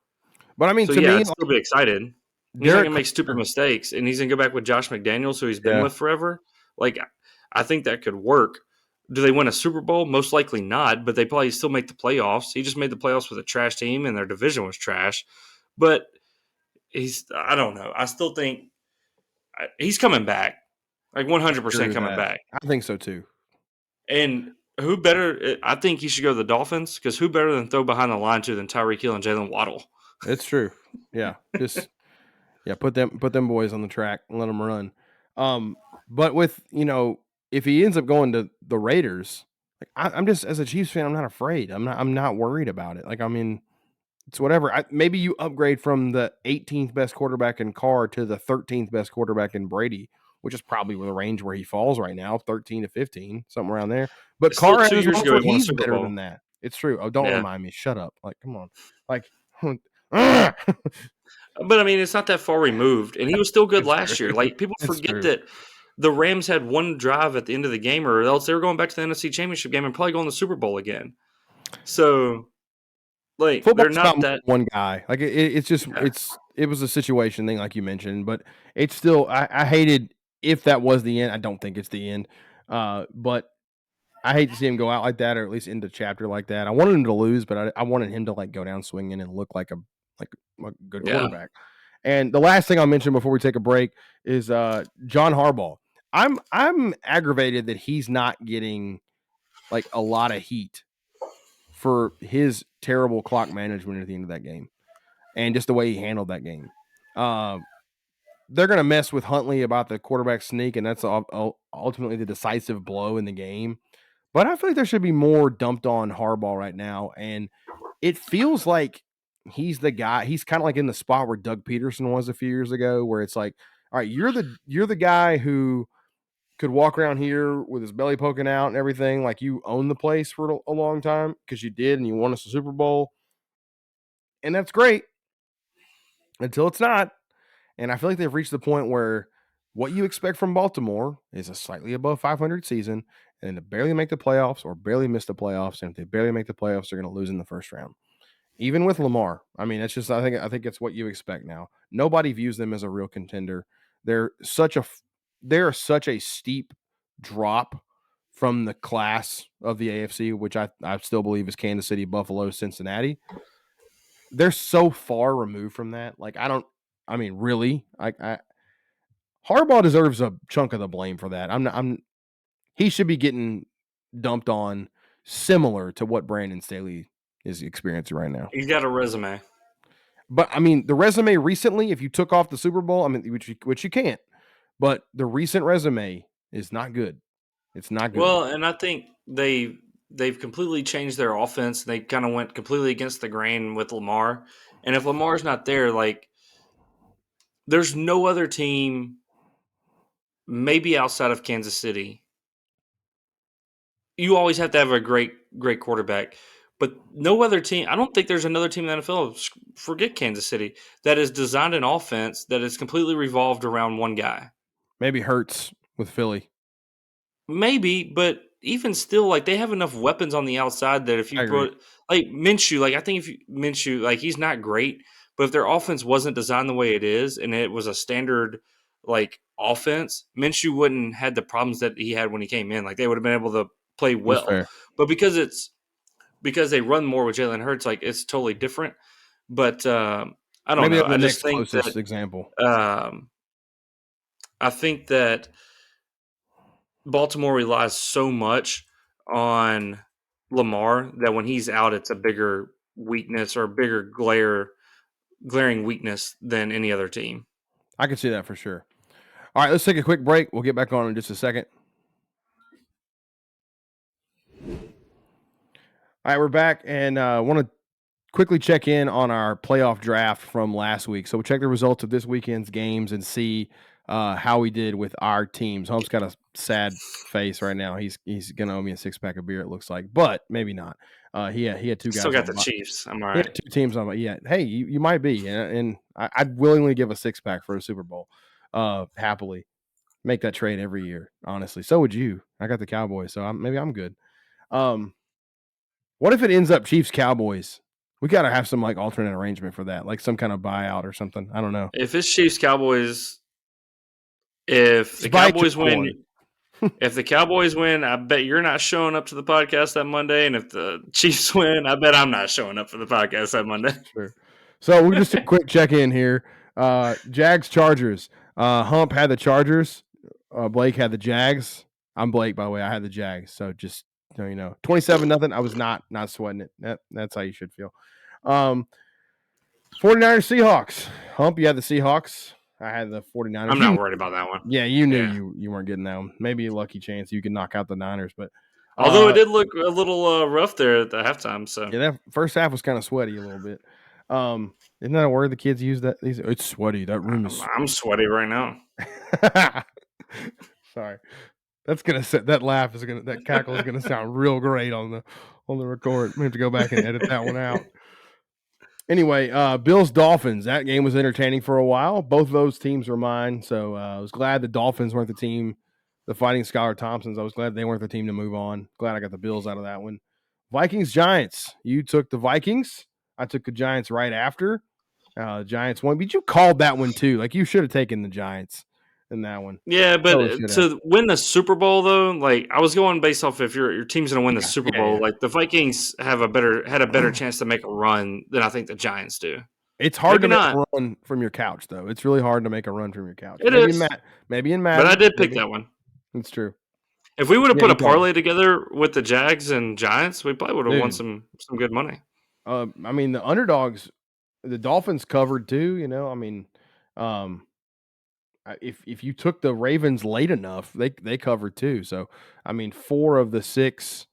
But I mean, So to yeah, me, I'd still be excited. He's not Derek gonna make stupid Carr, mistakes, and he's gonna go back with Josh McDaniels, who he's been yeah, with forever. Like, I think that could work. Do they win a Super Bowl? Most likely not, but they probably still make the playoffs. He just made the playoffs with a trash team, and their division was trash. But I don't know. I still think he's coming back, like I agree 100% with coming that. back. I think so too. And who better? I think he should go to the Dolphins because who better than throw behind the line to than Tyreek Hill and Jalen Waddle? It's true. Yeah, just put them boys on the track and let them run. But with if he ends up going to the Raiders, like I'm just as a Chiefs fan, I'm not afraid. I'm not worried about it. Like I mean, it's whatever. Maybe you upgrade from the 18th best quarterback in Carr to the 13th best quarterback in Brady, which is probably the range where he falls right now, 13 to 15, something around there. But It's still Carr 2 has years moments ago where he won a he's Super better Bowl. than that. It's true. Oh, don't Yeah. remind me. Shut up. Like, come on. Like, But I mean, it's not that far removed, and he was still good it's last year. true. Like people It's forget true. that the Rams had one drive at the end of the game, or else they were going back to the NFC Championship game and probably going to the Super Bowl again. So, like, they're Football's about not more that. than one guy. Like it's just Yeah, it was a situation thing, like you mentioned, but it's still I hated if that was the end. I don't think it's the end. But I hate to see him go out like that, or at least end a chapter like that. I wanted him to lose, but I wanted him to like go down swinging and look like a good yeah. quarterback. And the last thing I'll mention before we take a break is John Harbaugh. I'm aggravated that he's not getting like a lot of heat for his terrible clock management at the end of that game and just the way he handled that game. They're going to mess with Huntley about the quarterback sneak, and that's ultimately the decisive blow in the game. But I feel like there should be more dumped on Harbaugh right now, and it feels like he's the guy. He's kind of like in the spot where Doug Peterson was a few years ago, where it's like, all right, you're the guy who could walk around here with his belly poking out and everything, like you own the place for a long time because you did, and you won us a Super Bowl, and that's great until it's not. And I feel like they've reached the point where what you expect from Baltimore is a slightly above 500 season and to barely make the playoffs or barely miss the playoffs. And if they barely make the playoffs, they're going to lose in the first round. Even with Lamar, I mean, it's just I think it's what you expect now. Nobody views them as a real contender. They're such a they're such a steep drop from the class of the AFC, which I still believe is Kansas City, Buffalo, Cincinnati. They're so far removed from that. Like I mean, really, Harbaugh deserves a chunk of the blame for that. He should be getting dumped on similar to what Brandon Staley is experiencing right now. He's got a resume. But I mean, the resume recently, if you took off the Super Bowl, I mean, which you can't, but the recent resume is not good. It's not good. Well, and I think they've completely changed their offense. They kind of went completely against the grain with Lamar. And if Lamar's not there, like there's no other team, maybe outside of Kansas City. You always have to have a great quarterback. But no other team, I don't think there's another team in the NFL, forget Kansas City, that has designed an offense that is completely revolved around one guy. Maybe Hurts with Philly. Maybe, but even still, like they have enough weapons on the outside that if you I agree. put like Minshew, like I think if you, Minshew, like he's not great, but if their offense wasn't designed the way it is and it was a standard like offense, Minshew wouldn't had the problems that he had when he came in. Like they would have been able to play That's well, fair. but because they run more with Jalen Hurts, like it's totally different. But I don't Maybe know. they're I the just next think closest that example. um, I think that Baltimore relies so much on Lamar that when he's out, it's a bigger weakness or a bigger glaring weakness than any other team. I can see that for sure. All right, let's take a quick break. We'll get back on in just a second. All right, we're back, and want to quickly check in on our playoff draft from last week. So we'll check the results of this weekend's games and see how we did with our teams. Hump's got a sad face right now. He's gonna owe me a 6-pack of beer. It looks like, but maybe not. He had two Still guys got on the my. Chiefs. I'm all He right. had two teams on my. Yeah, hey, you might be, and I'd willingly give a 6-pack for a Super Bowl. Happily make that trade every year. Honestly, so would you. I got the Cowboys, so maybe I'm good. What if it ends up Chiefs Cowboys? We got to have some like alternate arrangement for that, like some kind of buyout or something. I don't know. If it's Chiefs Cowboys, if the Cowboys win, if the Cowboys win, I bet you're not showing up to the podcast that Monday. And if the Chiefs win, I bet I'm not showing up for the podcast that Monday. Sure. So we just do a quick check in here. Jags Chargers. Hump had the Chargers. Blake had the Jags. I'm Blake, by the way. I had the Jags. So just so you know, 27-0. I was not sweating it. That's how you should feel. 49ers Seahawks. Hump, you had the Seahawks. I had the 49ers. I'm not worried about that one. Yeah, you knew you weren't getting that one. Maybe a lucky chance you could knock out the Niners, but although it did look a little rough there at the halftime. So yeah, that first half was kind of sweaty a little bit. Isn't that a word the kids use? That it's sweaty. That room is. I'm sweaty right now. Sorry, that's gonna set that laugh is gonna that cackle is gonna sound real great on the record. We have to go back and edit that one out. Anyway, Bills Dolphins. That game was entertaining for a while. Both of those teams were mine, so I was glad the Dolphins weren't the team. The Fighting Skylar Thompsons. I was glad they weren't the team to move on. Glad I got the Bills out of that one. Vikings Giants. You took the Vikings. I took the Giants right after. Giants won, but you called that one too. Like you should have taken the Giants in that one. Yeah, but to win the Super Bowl though, like I was going based off if your team's going to win the Super Bowl. Like the Vikings had a better chance to make a run than I think the Giants do. It's hard to make a run from your couch, though. It's really hard to make a run from your couch. It is. Maybe in Madden. But I did pick that one. It's true. If we would have put a parlay together with the Jags and Giants, we probably would have won some good money. I mean, the underdogs, the Dolphins covered too. You know, I mean, if you took the Ravens late enough, they covered too. So, I mean, 4 of the 6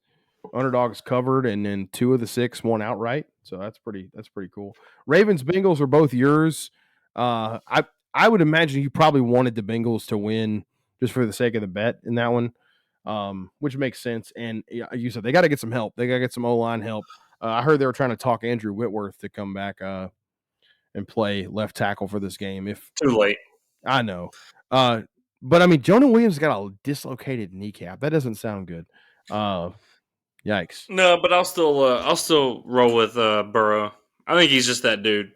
underdogs covered, and then 2 of the 6 won outright. So that's pretty cool. Ravens Bengals are both yours. I would imagine you probably wanted the Bengals to win just for the sake of the bet in that one, which makes sense. And you said they got to get some help. They got to get some O-line help. I heard they were trying to talk Andrew Whitworth to come back and play left tackle for this game. If too late, I know. But I mean, Jonah Williams got a dislocated kneecap. That doesn't sound good. Yikes. No, but I'll still roll with Burrow. I think he's just that dude.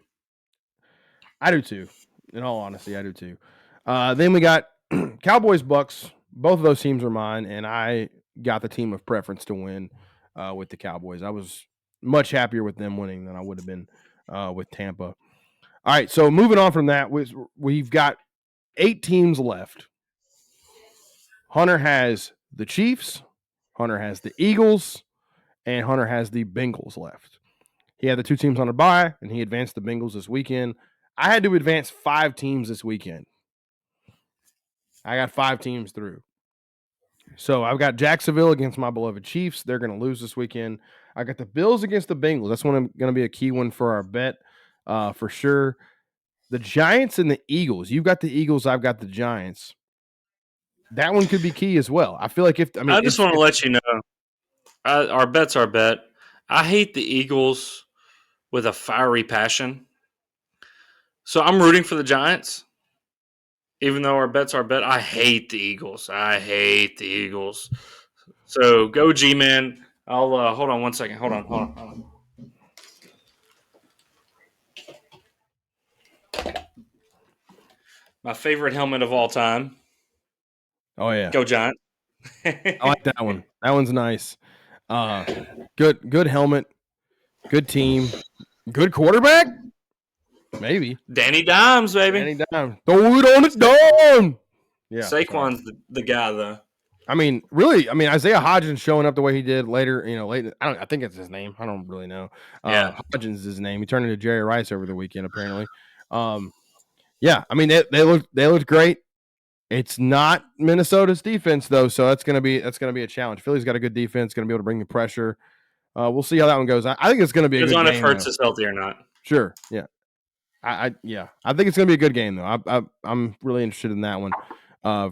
I do too. In all honesty, I do too. Then we got Cowboys Bucks. Both of those teams are mine, and I got the team of preference to win with the Cowboys. I was much happier with them winning than I would have been with Tampa. All right, so moving on from that, we've got 8 teams left. Hunter has the Chiefs, Hunter has the Eagles, and Hunter has the Bengals left. He had the 2 teams on a bye, and he advanced the Bengals this weekend. I had to advance 5 teams this weekend. I got 5 teams through. So I've got Jacksonville against my beloved Chiefs. They're going to lose this weekend. I got the Bills against the Bengals. That's going to be a key one for our bet for sure. The Giants and the Eagles. You've got the Eagles. I've got the Giants. That one could be key as well. I feel like I just want to let you know, our bet's our bet. I hate the Eagles with a fiery passion. So I'm rooting for the Giants. Even though our bet's our bet, I hate the Eagles. So go G-Man. I'll hold on one second. Hold on. My favorite helmet of all time. Oh, yeah. Go Giants. I like that one. That one's nice. Good helmet. Good team. Good quarterback? Maybe. Danny Dimes, baby. Danny Dimes. Throw it on the dome. Yeah. Saquon's the guy, though. I mean, really, Isaiah Hodgins showing up the way he did later, I think it's his name. I don't really know. Yeah. Hodgins is his name. He turned into Jerry Rice over the weekend, apparently. Yeah, I mean, they looked great. It's not Minnesota's defense, though, so that's gonna be a challenge. Philly's got a good defense, gonna be able to bring the pressure. We'll see how that one goes. I think it's gonna be a good game. Depends on if Hurts is healthy or not. Sure, yeah. I think it's gonna be a good game though. I'm really interested in that one,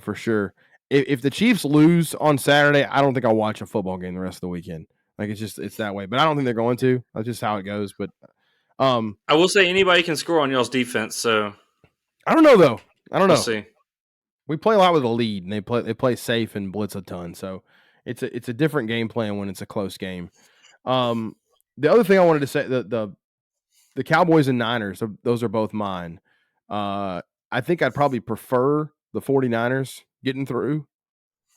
for sure. If the Chiefs lose on Saturday, I don't think I'll watch a football game the rest of the weekend. Like it's that way. But I don't think they're going to. That's just how it goes. But I will say anybody can score on y'all's defense. So I don't know though. I don't know. We'll see. We play a lot with a lead, and they play safe and blitz a ton. So it's a different game plan when it's a close game. The other thing I wanted to say, the the Cowboys and Niners, those are both mine. I think I'd probably prefer the 49ers getting through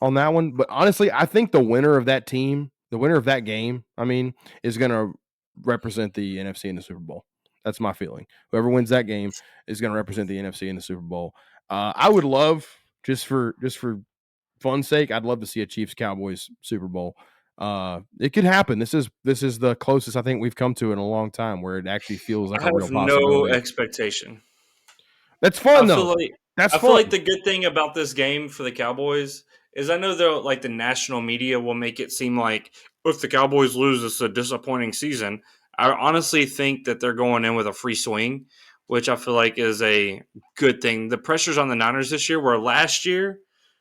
on that one. But honestly, I think the winner of that team, the winner of that game, I mean, is going to represent the NFC in the Super Bowl. That's my feeling. Whoever wins that game is going to represent the NFC in the Super Bowl. I would love, just for fun's sake, I'd love to see a Chiefs Cowboys Super Bowl. It could happen. This is the closest I think we've come to in a long time where it actually feels like I a real have no possibility. expectation. That's fun though. That's I feel fun. like the good thing about this game for the Cowboys is I know they're like the national media will make it seem like if the Cowboys lose, it's a disappointing season. I honestly think that they're going in with a free swing, which I feel like is a good thing. The pressures on the Niners this year were last year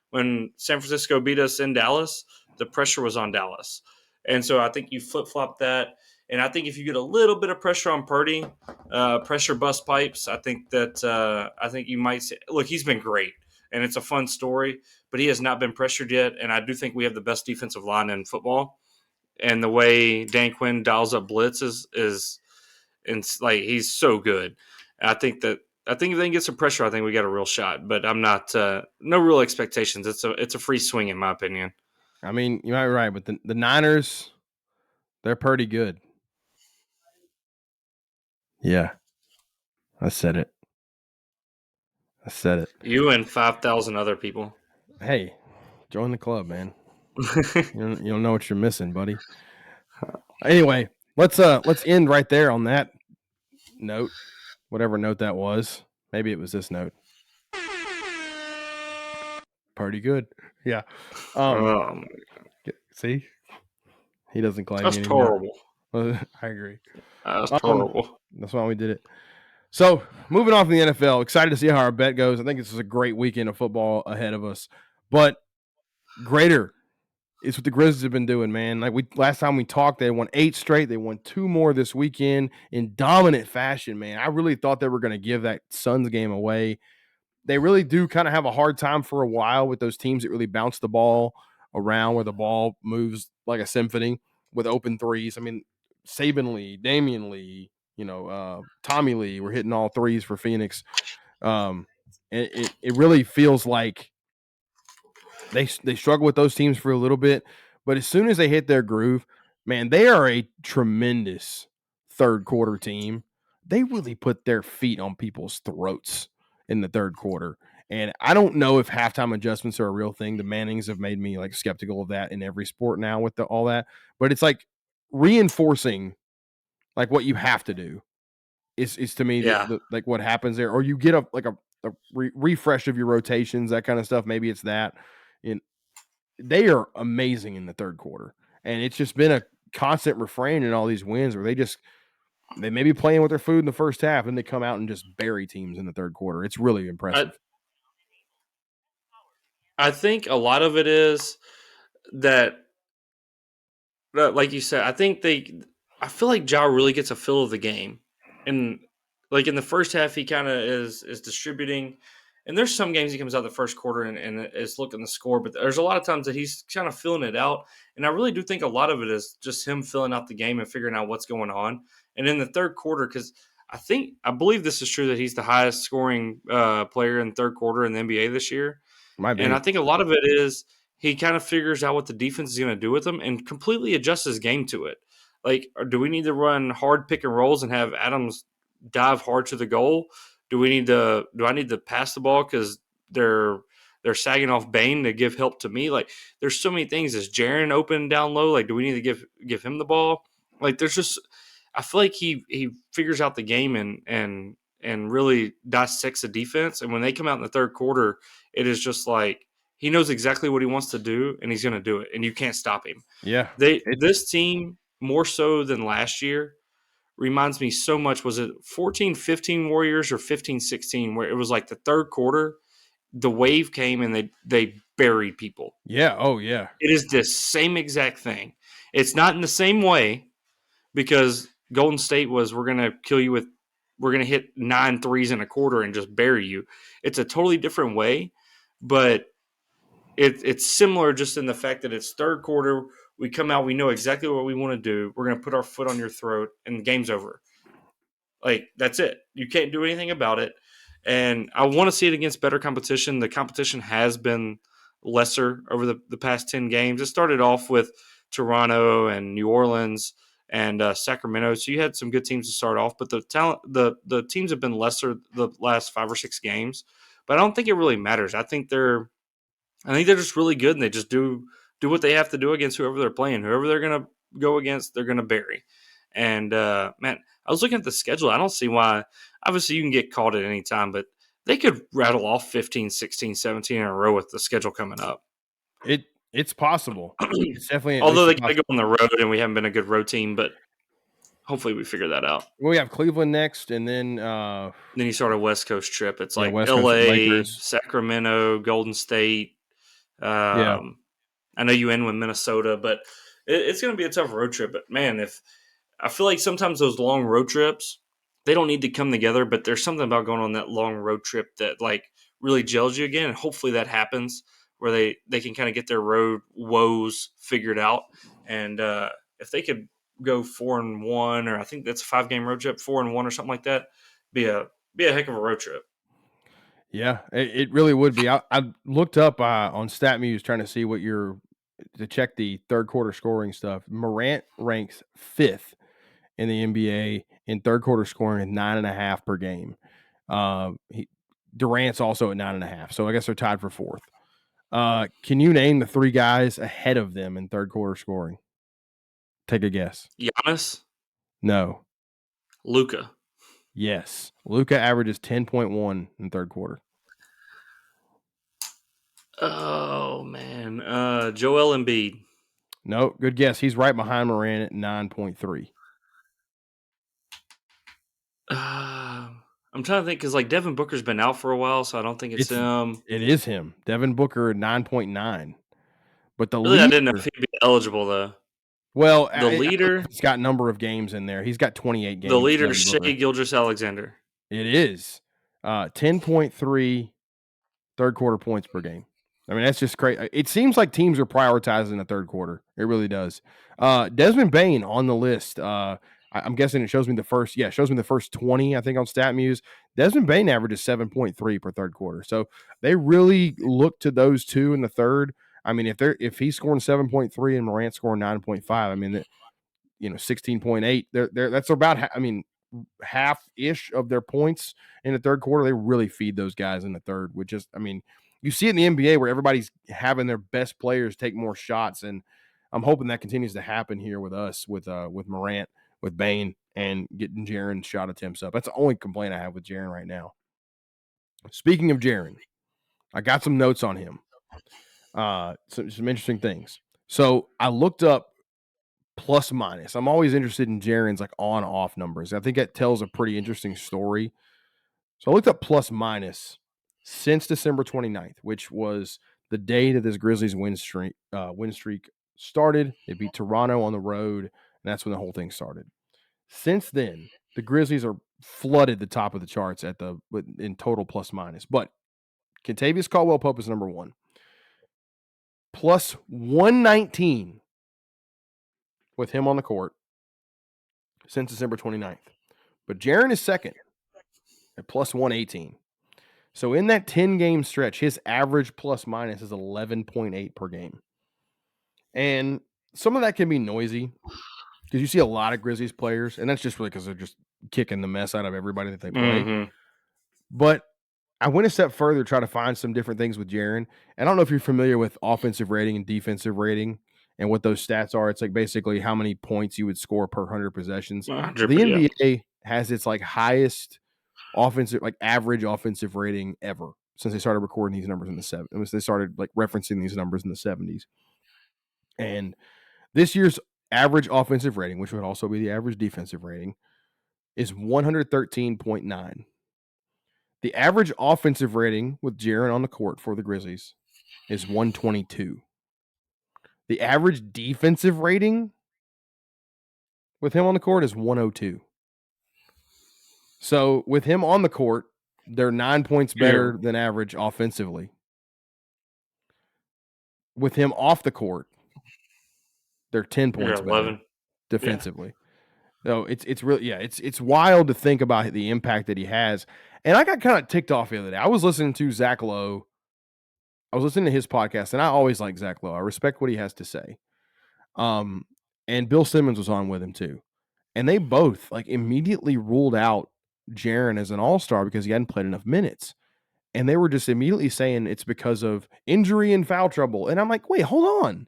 when San Francisco beat us in Dallas, the pressure was on Dallas. And so I think you flip flop that. And I think if you get a little bit of pressure on Purdy, pressure bust pipes, I think you might say, look, he's been great and it's a fun story, but he has not been pressured yet. And I do think we have the best defensive line in football. And the way Dan Quinn dials up blitz is like he's so good. I think if they can get some pressure, I think we got a real shot. But I'm not no real expectations. It's a free swing in my opinion. I mean, you might be right, but the Niners, they're pretty good. Yeah, I said it. You and 5,000 other people. Hey, join the club, man. You don't know what you're missing, buddy. Anyway, let's end right there on that note, whatever note that was. Maybe it was this note. Pretty good. Yeah. See, he doesn't claim That's me anymore. terrible. I agree. That's terrible. That's why we did it. So moving on from the NFL, excited to see how our bet goes. I think this is a great weekend of football ahead of us. But greater is what the Grizzlies have been doing, man. Like last time we talked, they won 8 straight. They won 2 more this weekend in dominant fashion, man. I really thought they were going to give that Suns game away. They really do kind of have a hard time for a while with those teams that really bounce the ball around where the ball moves like a symphony with open threes. I mean, Saban Lee, Damian Lee, Tommy Lee were hitting all threes for Phoenix. It really feels like they struggle with those teams for a little bit, but as soon as they hit their groove, man, they are a tremendous third quarter team. They really put their feet on people's throats in the third quarter. And I don't know if halftime adjustments are a real thing. The Mannings have made me like skeptical of that in every sport now with all that, but it's like reinforcing like what you have to do is to me the like what happens there, or you get a refresh of your rotations, that kind of stuff. Maybe it's that. And they are amazing in the third quarter, and it's just been a constant refrain in all these wins where they may be playing with their food in the first half and they come out and just bury teams in the third quarter. It's really impressive. I think a lot of it is that like you said, I feel like Ja really gets a feel of the game. And like in the first half, he kind of is distributing. And there's some games he comes out the first quarter and is looking the score, but there's a lot of times that he's kind of filling it out. And I really do think a lot of it is just him filling out the game and figuring out what's going on. And in the third quarter, because I believe this is true that he's the highest scoring player in the third quarter in the NBA this year. Might be. And I think a lot of it is he kind of figures out what the defense is going to do with him and completely adjusts his game to it. Like, do we need to run hard pick and rolls and have Adams dive hard to the goal? Do I need to pass the ball because they're sagging off Bane to give help to me? Like, there's so many things. Is Jaren open down low? Like, do we need to give him the ball? Like, there's just I feel like he figures out the game and really dissects the defense. And when they come out in the third quarter, it is just like he knows exactly what he wants to do, and he's going to do it, and you can't stop him. Yeah. This team, more so than last year, reminds me so much. Was it 14-15 Warriors or 15-16, where it was like the third quarter, the wave came and they buried people? Yeah. Oh, yeah. It is the same exact thing. It's not in the same way because Golden State was we're going to hit 9 threes in a quarter and just bury you. It's a totally different way, but it's similar just in the fact that it's third quarter. We come out, we know exactly what we want to do. We're going to put our foot on your throat, and the game's over. Like, that's it. You can't do anything about it. And I want to see it against better competition. The competition has been lesser over the past 10 games. It started off with Toronto and New Orleans and Sacramento. So you had some good teams to start off, but the teams have been lesser the last 5 or 6 games. But I don't think it really matters. I think they're just really good, and they just do what they have to do against whoever they're playing. Whoever they're gonna go against, they're gonna bury. And man, I was looking at the schedule. I don't see why. Obviously, you can get called at any time, but they could rattle off 15, 16, 17 in a row with the schedule coming up. It's possible. It's definitely at Although least a they got to possible. go on the road, and we haven't been a good road team, but hopefully we figure that out. We have Cleveland next, and then Then you start a West Coast trip. It's like West Coast L.A., Lakers. Sacramento, Golden State. Yeah, I know you end with Minnesota, but it's going to be a tough road trip. But man, if I feel like sometimes those long road trips, they don't need to come together, but there's something about going on that long road trip that like really gels you again. And hopefully that happens where they can kind of get their road woes figured out. And if they could go 4-1, or I think that's a 5-game road trip, 4-1 or something like that, be a heck of a road trip. yeah, it really would be. I looked up on StatMuse trying to see to check the third quarter scoring stuff. Morant ranks 5th in the NBA in third quarter scoring at 9.5 per game. Durant's also at 9.5, so I guess they're tied for 4th. Can you name the 3 guys ahead of them in third quarter scoring? Take a guess. Giannis, No. Luka. Yes. Luka averages 10.1 in third quarter. Oh man, Joel Embiid. No, good guess. He's right behind Morant at 9.3. I'm trying to think because like Devin Booker's been out for a while, so I don't think it's him. It is him. Devin Booker 9.9. But the Really, I didn't know if leader, he'd be eligible though. well, The I don't know leader, if it's got number of games in there. He's got 28 the games, leader is Devin Booker. Shea Gilgeous-Alexander. It is 10.3 third quarter points per game. I mean, that's just crazy. It seems like teams are prioritizing the third quarter. It really does. Desmond Bane on the list. I'm guessing it shows me the first. Yeah, it shows me the first 20. I think on StatMuse. Desmond Bane averages 7.3 per third quarter. So they really look to those two in the third. I mean, if he's scoring 7.3 and Morant scoring 9.5, I mean, 16.8. That's about. I mean, half-ish of their points in the third quarter. They really feed those guys in the third, which is, I mean, you see it in the NBA where everybody's having their best players take more shots, and I'm hoping that continues to happen here with us, with Morant, with Bane, and getting Jaron shot attempts up. That's the only complaint I have with Jaron right now. Speaking of Jaron, I got some notes on him. Some interesting things. So I looked up plus minus. I'm always interested in Jaron's like on off numbers. I think that tells a pretty interesting story. So I looked up plus minus since December 29th, which was the day that this Grizzlies win streak started. They beat Toronto on the road, and that's when the whole thing started. Since then, the Grizzlies are flooded the top of the charts in total plus minus. But Kentavious Caldwell-Pope is number 1. Plus 119 with him on the court since December 29th. But Jaren is second at plus 118. So in that 10-game stretch, his average plus minus is 11.8 per game. And some of that can be noisy because you see a lot of Grizzlies players, and that's just really because they're just kicking the mess out of everybody that they play. Mm-hmm. But I went a step further to try to find some different things with Jaren. And I don't know if you're familiar with offensive rating and defensive rating and what those stats are. It's like basically how many points you would score per 100 possessions. So the NBA has its like highest offensive, like average offensive rating ever since they started recording these numbers in the 70s. They started like referencing these numbers in the 70s. And this year's average offensive rating, which would also be the average defensive rating, is 113.9. The average offensive rating with Jaren on the court for the Grizzlies is 122. The average defensive rating with him on the court is 102. So with him on the court, they're 9 points better than average offensively. With him off the court, they're 10 points better defensively. So it's really it's wild to think about the impact that he has. And I got kind of ticked off the other day. I was listening to Zach Lowe. I was listening to his podcast, and I always like Zach Lowe. I respect what he has to say. Um, and Bill Simmons was on with him too. And they both like immediately ruled out Jaren as an all-star because he hadn't played enough minutes. And they were just immediately saying it's because of injury and foul trouble. And I'm like, wait, hold on.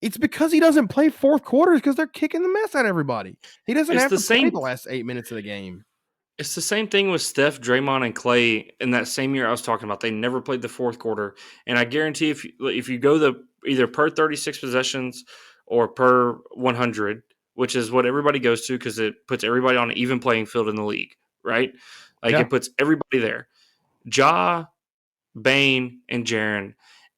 It's because he doesn't play fourth quarters because they're kicking the mess out of everybody. He doesn't It's have the to play same. the last 8 minutes of the game. It's the same thing with Steph, Draymond, and Clay in that same year I was talking about. They never played the fourth quarter, and I guarantee if you go the either per 36 possessions or per 100, which is what everybody goes to because it puts everybody on an even playing field in the league, right? Like Yeah. it puts everybody there. Ja, Bane, and Jaren,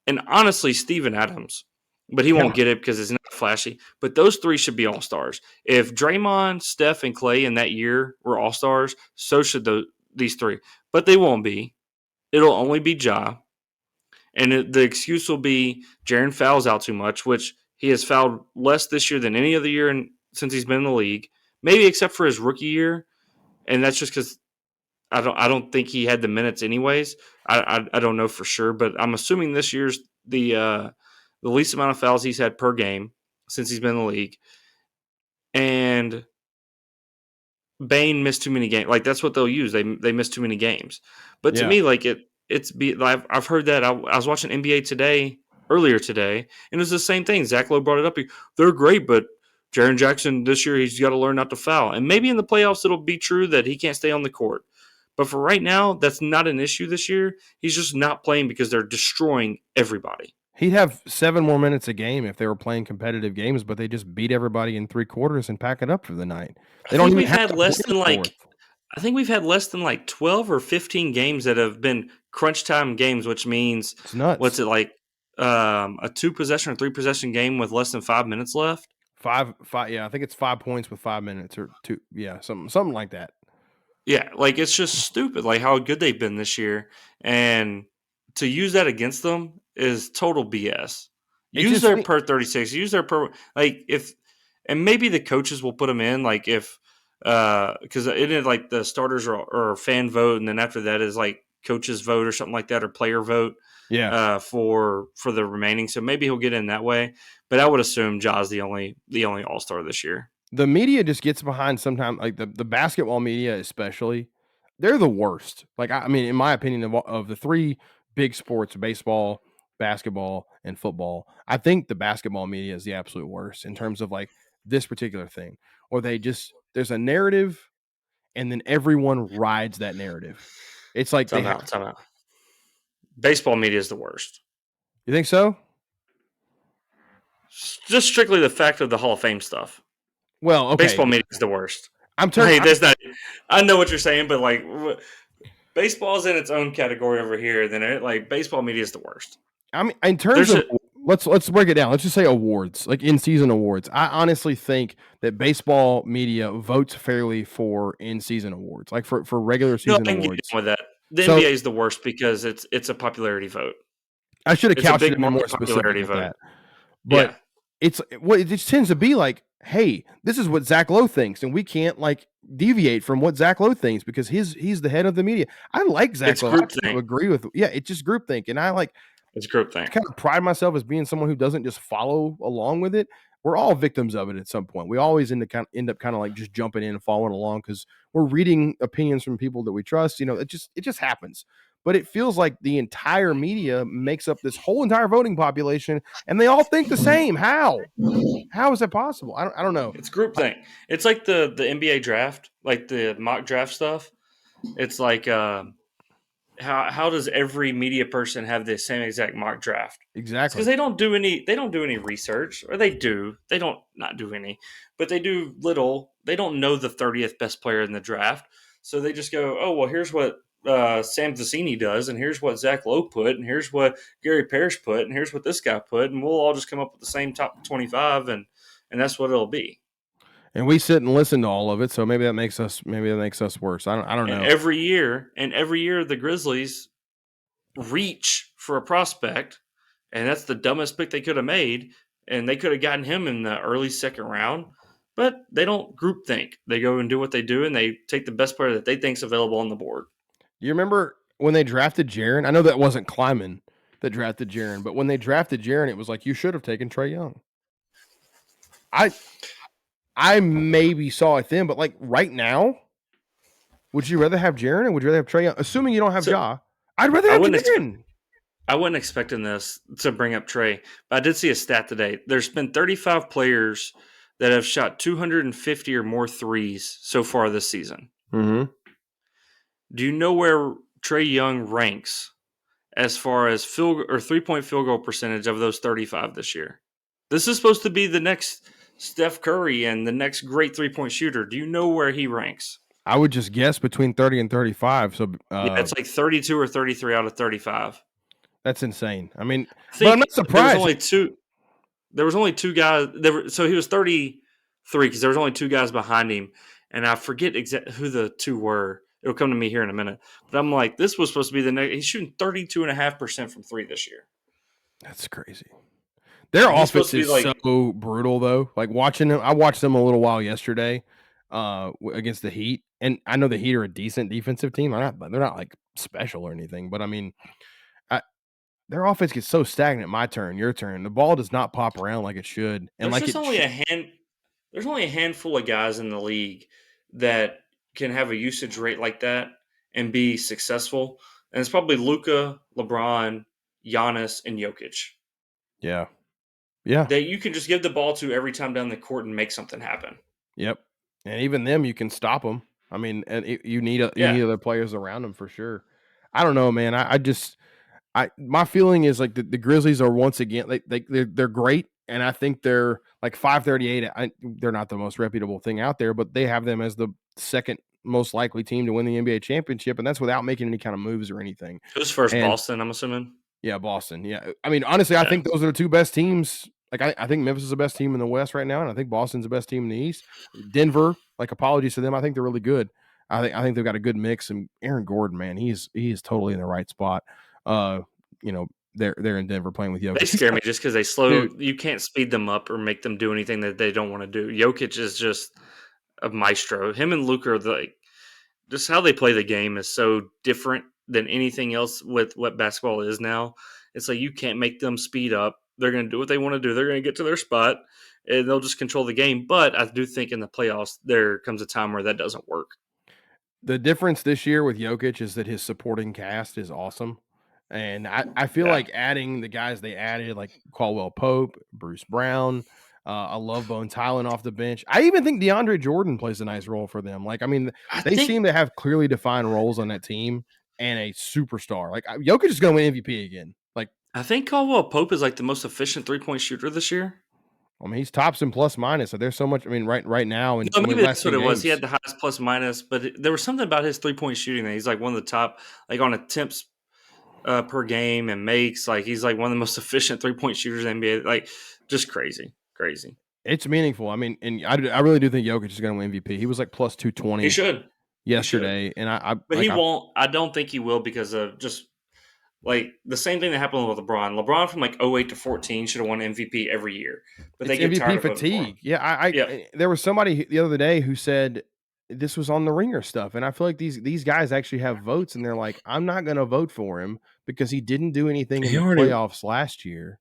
and honestly, Steven Adams, but he Yeah. won't get it because it's not flashy. But those three should be all stars. If Draymond, Steph, and Clay in that year were all stars, so should these three. But they won't be. It'll only be Ja, and the excuse will be Jaren fouls out too much, which he has fouled less this year than any other year since he's been in the league, maybe except for his rookie year, and that's just because I don't think he had the minutes anyways. I don't know for sure, but I'm assuming this year's the least amount of fouls he's had per game since he's been in the league. And Bane missed too many games. Like that's what they'll use. They missed too many games. But to Yeah. me, like I've heard that. I was watching NBA today earlier today, and it was the same thing. Zach Lowe brought it up. They're great, but Jaren Jackson this year he's got to learn not to foul. And maybe in the playoffs it'll be true that he can't stay on the court. But for right now, that's not an issue this year. He's just not playing because they're destroying everybody. He'd have 7 more minutes a game if they were playing competitive games, but they just beat everybody in 3 quarters and pack it up for the night. I They don't think even we've have had to less play than fourth. I think we've had less than 12 or 15 games that have been crunch time games, which means It's nuts. what's it like a 2-possession or 3-possession game with less than 5 minutes left? 5 yeah, I think it's 5 points with 5 minutes or 2 yeah, something like that. Yeah, like it's just stupid like how good they've been this year, and to use that against them is total BS. Use their per 36, use their per if and maybe the coaches will put them in like if because it is like the starters or fan vote, and then after that is like coaches vote or something like that or player vote for the remaining. So maybe he'll get in that way, but I would assume Ja's the only all-star this year. The media just gets behind sometimes, like the basketball media especially. They're the worst. Like I mean, in my opinion, of the 3 big sports, baseball, basketball, and football, I think the basketball media is the absolute worst in terms of like this particular thing. Or there's a narrative, and then everyone rides that narrative. It's like Time out. Baseball media is the worst. You think so? Just strictly the fact of the Hall of Fame stuff. Well, okay. Baseball media is the worst. That's not. I know what you're saying, but like, baseball's in its own category over here. Then baseball media is the worst. I mean, in terms of let's break it down. Let's just say awards, like in-season awards. I honestly think that baseball media votes fairly for in-season awards, like for regular season awards. Get with that. The NBA is the worst because it's a popularity vote. I should have couched it in more specific with that. But it just tends to be like, hey, this is what Zach Lowe thinks, and we can't like deviate from what Zach Lowe thinks because he's the head of the media. I like Zach Lowe. I agree with it's just groupthink, and it's groupthink. I kind of pride myself as being someone who doesn't just follow along with it. We're all victims of it at some point. We always end up kind of like just jumping in and following along because we're reading opinions from people that we trust. It just happens. But it feels like the entire media makes up this whole entire voting population, and they all think the same. How is that possible? I don't know. It's groupthink. It's like the NBA draft, like the mock draft stuff. It's like how does every media person have the same exact mock draft? Exactly. Because they don't do any research, or they don't not do any, but they do little. They don't know the 30th best player in the draft, so they just go, oh well, here's what Sam Vecini does, and here's what Zach Lowe put, and here's what Gary Parrish put, and here's what this guy put, and we'll all just come up with the same top 25, and that's what it'll be. And we sit and listen to all of it, so maybe that makes us worse. I don't know. Every year, the Grizzlies reach for a prospect, and that's the dumbest pick they could have made, and they could have gotten him in the early second round. But they don't group think. They go and do what they do, and they take the best player that they think is available on the board. You remember when they drafted Jaron? I know that wasn't Kleiman that drafted Jaron, but when they drafted Jaron, it was like you should have taken Trae Young. I maybe saw it then, but like right now, would you rather have Jaron or would you rather have Trae Young? Assuming you don't have Ja, I'd rather have Jaron. I wasn't expecting this to bring up Trae, but I did see a stat today. There's been 35 players that have shot 250 or more threes so far this season. Mm-hmm. Do you know where Trae Young ranks as far as field or 3-point field goal percentage of those 35 this year? This is supposed to be the next Steph Curry and the next great 3-point shooter. Do you know where he ranks? I would just guess between 30 and 35. So yeah, it's like 32 or 33 out of 35. That's insane. I mean, but I'm not surprised. There was only two guys. So he was 33 because there was only two guys behind him, and I forget exactly who the two were. It'll come to me here in a minute. But I'm like, this was supposed to be the next. He's shooting 32.5% from three this year. That's crazy. Their offense is so brutal, though. Like watching them, I watched them a little while yesterday against the Heat, and I know the Heat are a decent defensive team. They're not like special or anything, but I mean, their offense gets so stagnant. My turn, your turn. The ball does not pop around like it should, and There's only a handful of guys in the league that can have a usage rate like that and be successful, and it's probably Luka, LeBron, Giannis, and Jokic. Yeah. That you can just give the ball to every time down the court and make something happen. Yep. And even them, you can stop them. I mean, and you need other players around them for sure. I don't know, man. My feeling is like the Grizzlies are once again they're great, and I think they're like 538. They're not the most reputable thing out there, but they have them as the second most likely team to win the NBA championship, and that's without making any kind of moves or anything. Who's first? Boston, I'm assuming. Yeah, Boston. Yeah, I mean, honestly, I think those are the two best teams. Like, I think Memphis is the best team in the West right now, and I think Boston's the best team in the East. Denver, like, apologies to them, I think they're really good. I think they've got a good mix, and Aaron Gordon, man, he is totally in the right spot. You know, they're in Denver playing with Jokic. They scare me just because they slow. Dude. You can't speed them up or make them do anything that they don't want to do. Jokic is just a maestro. Him and Luka are just how they play the game is so different than anything else with what basketball is now. It's like you can't make them speed up. They're going to do what they want to do. They're going to get to their spot, and they'll just control the game. But I do think in the playoffs, there comes a time where that doesn't work. The difference this year with Jokic is that his supporting cast is awesome. And I feel like adding the guys they added, like Caldwell Pope, Bruce Brown, I love Bones Highland off the bench. I even think DeAndre Jordan plays a nice role for them. Like, I mean, they seem to have clearly defined roles on that team and a superstar. Like, Jokic is going to win MVP again. Like, I think Caldwell Pope is like the most efficient 3-point shooter this year. I mean, he's tops in plus minus. So there's so much. I mean, right now, and maybe that's what it was. He had the highest plus minus, but there was something about his 3-point shooting that he's like one of the top, like on attempts per game and makes. Like he's like one of the most efficient 3-point shooters in the NBA. Like just crazy. It's meaningful. I mean, and I really do think Jokic is going to win MVP. He was like plus 220. He should yesterday, and but he won't. I don't think he will because of just. Like the same thing that happened with LeBron. LeBron from like 08 to 14 should have won MVP every year, but they get MVP tired fatigue. Yeah, there was somebody the other day who said this was on the Ringer stuff, and I feel like these guys actually have votes, and they're like, I'm not going to vote for him because he didn't do anything in the playoffs last year.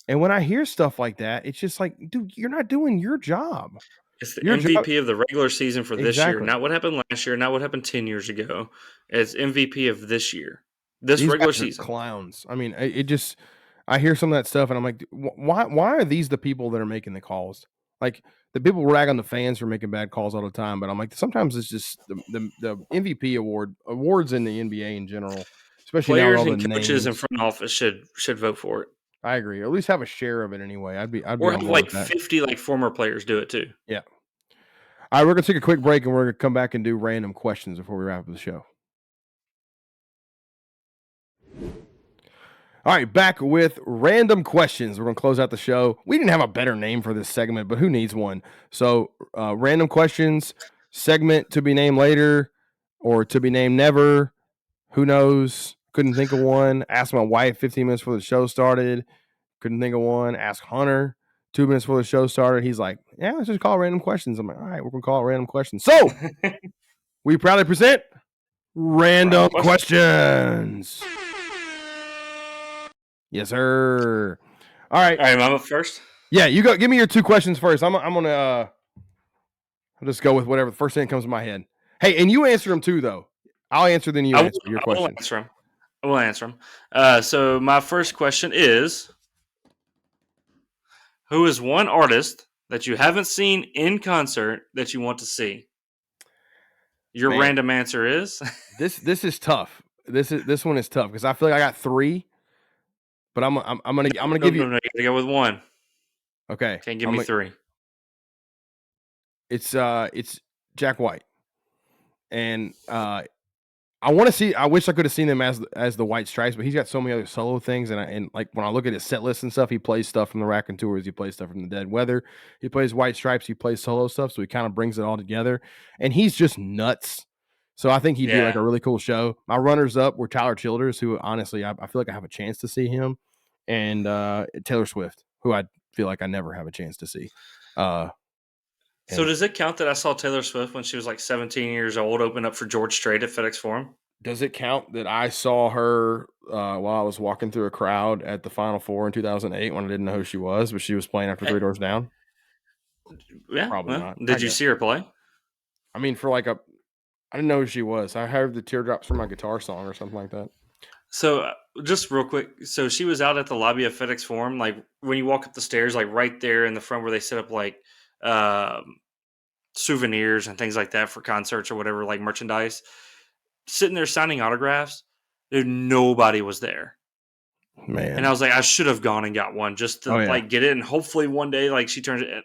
And when I hear stuff like that, it's just like, dude, you're not doing your job. It's the MVP of the regular season for this year, not what happened last year, not what happened 10 years ago. It's MVP of this year. These regular season clowns. I mean, I hear some of that stuff, and I'm like, why are these the people that are making the calls? Like the people rag on the fans for making bad calls all the time, but I'm like, sometimes it's just the MVP awards in the NBA in general, especially players now and coaches in front office should vote for it. I agree, or at least have a share of it anyway. I'd be or have like 50 like former players do it too. Yeah. All right, we're gonna take a quick break, and we're gonna come back and do random questions before we wrap up the show. All right, back with random questions. We're going to close out the show. We didn't have a better name for this segment, but who needs one? So, random questions, segment to be named later or to be named never. Who knows? Couldn't think of one. Asked my wife 15 minutes before the show started. Couldn't think of one. Ask Hunter. 2 minutes before the show started, he's like, "Yeah, let's just call random questions." I'm like, "All right, we're gonna call it random questions." So we proudly present random questions. Yes, sir. All right. All right, I'm up first. Yeah, you go. Give me your 2 questions first. I'm gonna I'll just go with whatever the first thing that comes to my head. Hey, and you answer them too, though. I'll answer, then you answer your I will questions. answer them. I will answer them. So my first question is, who is one artist that you haven't seen in concert that you want to see? Your random answer is this is tough. This one is tough because I feel like I got 3, but I'm gonna give you. No, you gotta go with one. Okay, Can't give me 3. It's Jack White, and I want to see. I wish I could have seen him as the White Stripes, but he's got so many other solo things, and like when I look at his set list and stuff, he plays stuff from the Raconteurs, he plays stuff from the Dead Weather, he plays White Stripes, he plays solo stuff, so he kind of brings it all together, and he's just nuts. So I think he'd be like a really cool show. My runners up were Tyler Childers, who honestly I feel like I have a chance to see him, and Taylor Swift, who I feel like I never have a chance to see. So does it count that I saw Taylor Swift when she was like 17 years old open up for George Strait at FedEx Forum? Does it count that I saw her while I was walking through a crowd at the Final Four in 2008 when I didn't know who she was, but she was playing after Three Doors Down? Yeah. Probably not. Did you see her play? I mean, I didn't know who she was. I heard the Teardrops from My Guitar song or something like that. So just real quick. So she was out at the lobby of FedEx Forum, like when you walk up the stairs, like right there in the front where they set up like souvenirs and things like that for concerts or whatever, like merchandise, sitting there signing autographs. Dude, nobody was there. Man. And I was like, I should have gone and got one just to like get it. And hopefully one day, like she turns it,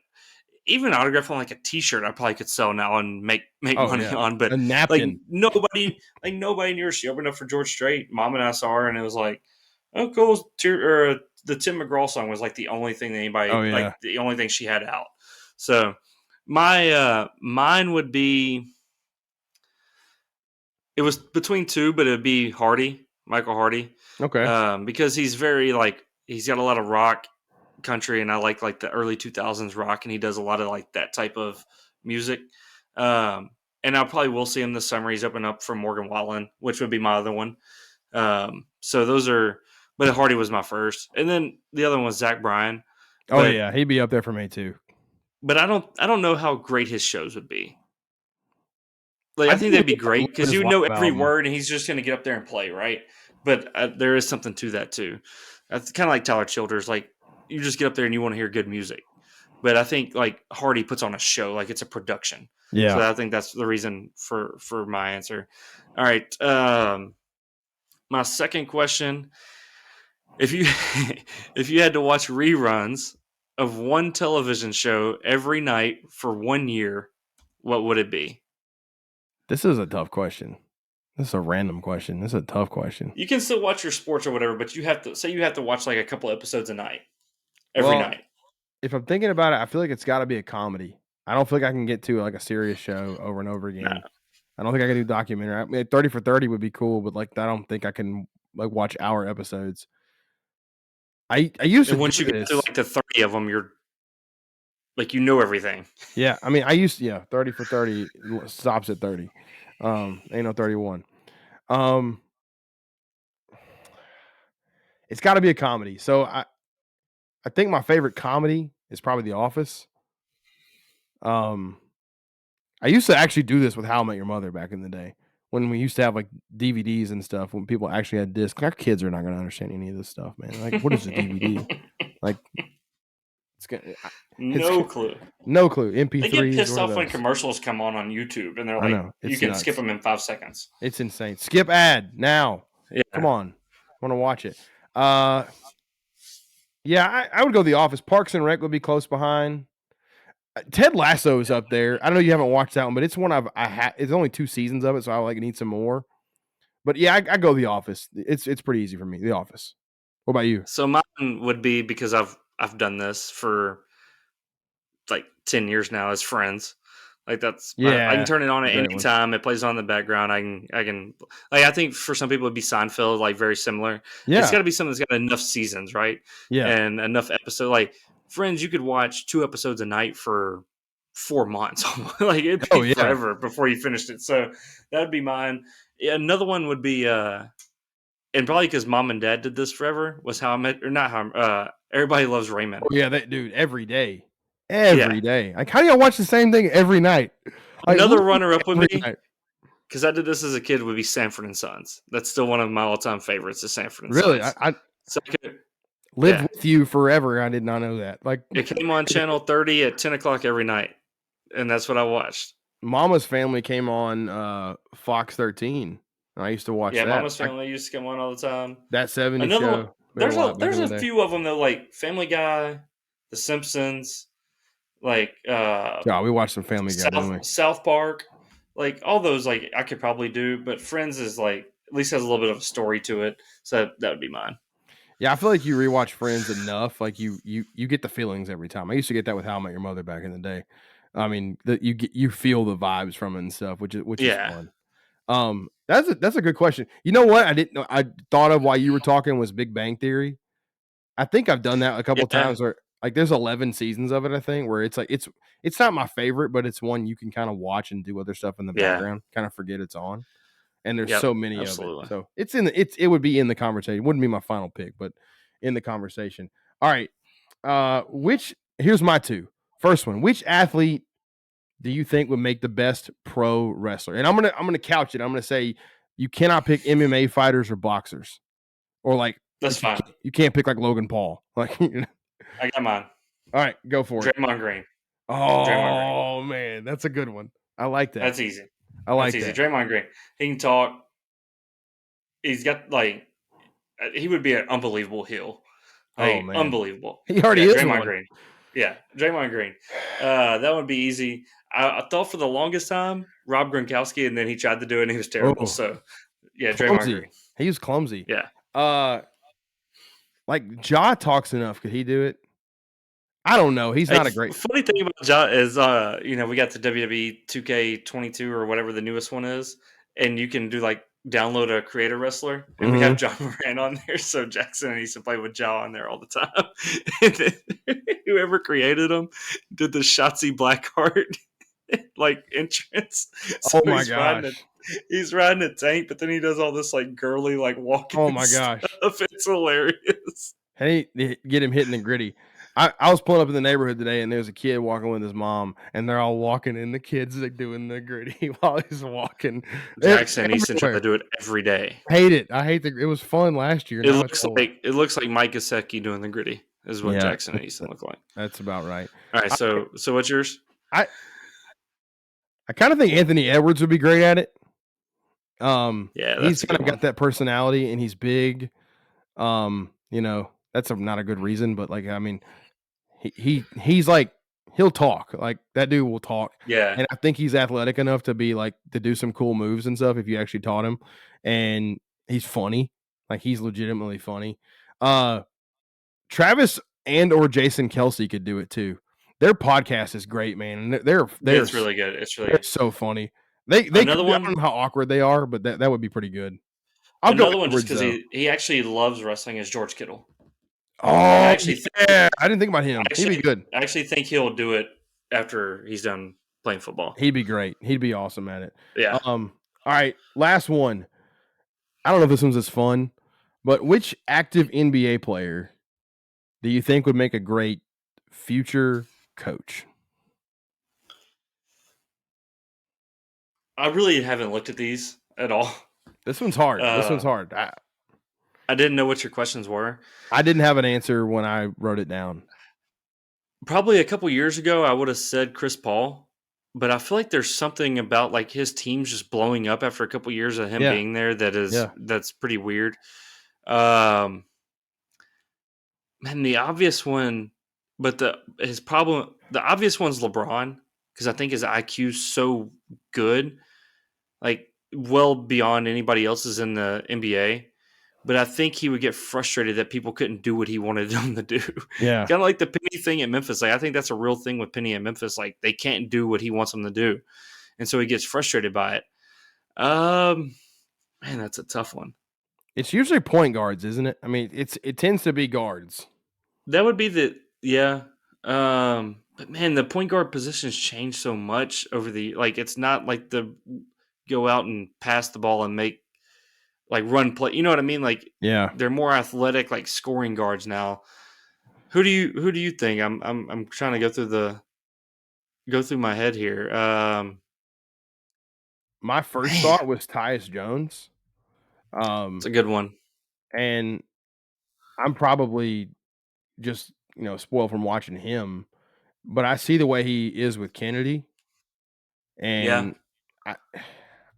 even autograph on like a t-shirt, I probably could sell now and make money on, but a napkin. Like nobody knew her. She opened up for George Strait. Mom and I saw her and it was like, oh, cool. The Tim McGraw song was like the only thing that anybody, like the only thing she had out. So mine would be, it was between 2, but it'd be Michael Hardy. Okay. Because he's very he's got a lot of rock, country, and I like the early 2000s rock, and he does a lot of like that type of music. And I probably will see him this summer. He's opening up for Morgan Wallen, which would be my other one. So those are, but Hardy was my first, and then the other one was Zach Bryan. He'd be up there for me too. But I don't know how great his shows would be. Like I think that'd be great because you know every word, and he's just going to get up there and play, right? But there is something to that too. That's kind of like Tyler Childers. Like you just get up there and you want to hear good music. But I think like Hardy puts on a show, like it's a production. Yeah. So I think that's the reason for my answer. All right. My second question: if you had to watch reruns of one television show every night for 1 year, what would it be? This is a tough question. This is a random question. This is a tough question. You can still watch your sports or whatever, but you have to watch like a couple episodes a night, every night. If I'm thinking about it, I feel like it's got to be a comedy. I don't feel like I can get to like a serious show over and over again. No. I don't think I can do documentary. I mean, 30 for 30 would be cool, but like I don't think I can like watch hour episodes. I used to. Once you get to like the 30 of them, you're like everything. Yeah, I mean, 30 for 30 stops at 30. Ain't no 31. It's got to be a comedy. So I think my favorite comedy is probably The Office. I used to actually do this with How I Met Your Mother back in the day when we used to have like DVDs and stuff. When people actually had discs, our kids are not going to understand any of this stuff, man. Like, what is a DVD? Like, no clue. No clue. MP3s. They get pissed off when commercials come on YouTube, and they're like, you can skip them in 5 seconds. It's insane. Skip ad now. Yeah. Come on. I want to watch it. Yeah, I would go The Office. Parks and Rec would be close behind. Ted Lasso is up there. I know you haven't watched that one, but it's one it's only 2 seasons of it, so I need some more. But yeah, I go The Office. It's pretty easy for me. The Office. What about you? So mine would be, because I've done this for like 10 years now as Friends. Like that's I can turn it on at any time. It plays on in the background. I can like, I think for some people it'd be Seinfeld, like very similar. Yeah. It's got to be something that's got enough seasons, right? Yeah. And enough episodes. Like Friends, you could watch 2 episodes a night for 4 months. Like, it'd Oh be yeah. forever before you finished it. So that would be mine. Yeah, another one would be, and probably because mom and dad did this forever, was How I Met, or not How, Everybody Loves Raymond. Oh yeah, that dude every day. Yeah. Every day. Like how do y'all watch the same thing every night? Like Another literally runner-up with every me, night. because I did this as a kid, would be Sanford and Sons. That's still one of my all-time favorites, is Sanford and Really? Sons. I Second, lived yeah. with you forever. I did not know that. Like It came on channel 30 at 10 o'clock every night, and that's what I watched. Mama's Family came on Fox 13. I used to watch Yeah, that. Mama's Family used to come on all the time. That 70s Another one, show. We were a lot back there's in the a day. few of them though, like Family Guy, The Simpsons, like Yeah, we watched some Family Guy, didn't we? South Park, like all those. Like I could probably do, but Friends is like at least has a little bit of a story to it, so that would be mine. Yeah, I feel like you rewatch Friends enough, like you get the feelings every time. I used to get that with How I Met Your Mother back in the day. I mean, that you feel the vibes from it and stuff, which is Yeah, fun. That's a good question. You know what? I didn't know. I thought of while you were talking was Big Bang Theory. I think I've done that a couple yeah, times. Where like there's 11 seasons of it. I think where it's like it's not my favorite, but it's one you can kind of watch and do other stuff in the yeah, background, kind of forget it's on. And there's yep, so many of it. absolutely. So it would be in the conversation. It wouldn't be my final pick, but in the conversation. All right. Which here's my two. First one, which athlete do you think would make the best pro wrestler? And I'm gonna couch it. I'm gonna say you cannot pick MMA fighters or boxers. Or That's fine. you can't pick like Logan Paul. Like I got mine. all right, go for it. Draymond Green. Draymond Green. Oh man, that's a good one. I like that. That's easy. I That's like easy. that. Draymond Green. He can talk. He's got like he would be an unbelievable heel. Oh Like man. unbelievable. He already Yeah, is Draymond one. Green. Yeah, Draymond Green. That would be easy. I thought for the longest time Rob Gronkowski, and then he tried to do it and he was terrible. Oh, So yeah, Draymond clumsy. Green. He was clumsy. Yeah. Like Ja talks enough. Could he do it? I don't know. He's Hey, not a great. funny thing about Ja is, we got the WWE 2K22 or whatever the newest one is, and you can do like download a creator wrestler, and we have Mhm. John Morant on there. So Jackson used to play with Ja on there all the time. And then whoever created him did the Shotzi Blackheart like entrance. So Oh my gosh. he's riding a tank, but then he does all this like girly like walking Oh my stuff. gosh. It's hilarious. Hey, get him hitting the gritty. I was pulling up in the neighborhood today, and there's a kid walking with his mom, and they're all walking, and the kid's like doing the gritty while he's walking. Jackson Easton try to Everywhere. do it every day. Hate it. I hate it was fun last year. Now it's old. It looks like Mike Gesicki doing the gritty is what Yeah, Jackson Easton look like. that's about right. All right, so what's yours? I kind of think Anthony Edwards would be great at it. Yeah, He's that's a kind good of one. got that personality, and he's big. That's not a good reason, but like I mean, he's like he'll talk. Like that dude will talk. Yeah, And I think he's athletic enough to be like to do some cool moves and stuff if you actually taught him. And he's funny. Like he's legitimately funny. Travis and or Jason Kelsey could do it too. Their podcast is great, man. And they're it's really good. It's really they're good. so funny. They could Another do, I one, don't know how awkward they are, but that would be pretty good. I'll go just Edwards because though. he actually loves wrestling is George Kittle. And Oh yeah, I didn't think about him. He'd be good. I actually think he'll do it after he's done playing football. He'd be great. He'd be awesome at it. Yeah. All right, last one. I don't know if this one's as fun, but which active NBA player do you think would make a great future coach? I really haven't looked at these at all. This one's hard. I didn't know what your questions were. I didn't have an answer when I wrote it down. Probably a couple years ago, I would have said Chris Paul, but I feel like there's something about like his team's just blowing up after a couple years of him Yeah. being there Yeah. that's pretty weird. Man, the obvious one, but the obvious one's LeBron because I think his IQ's so good, like well beyond anybody else's in the NBA. But I think he would get frustrated that people couldn't do what he wanted them to do. Yeah. Kind of like the Penny thing at Memphis. Like I think that's a real thing with Penny at Memphis. Like they can't do what he wants them to do, and so he gets frustrated by it. Man, that's a tough one. It's usually point guards, isn't it? I mean, it tends to be guards. That would be yeah. But man, the point guard position's changed so much over the like. It's not like the go out and pass the ball and make like run play. You know what I mean? Like Yeah. they're more athletic, like scoring guards now. Who do you think? I'm trying to go through my head here. My first Man, thought was Tyus Jones. it's a good one. And I'm probably just, spoiled from watching him, but I see the way he is with Kennedy, Yeah, and I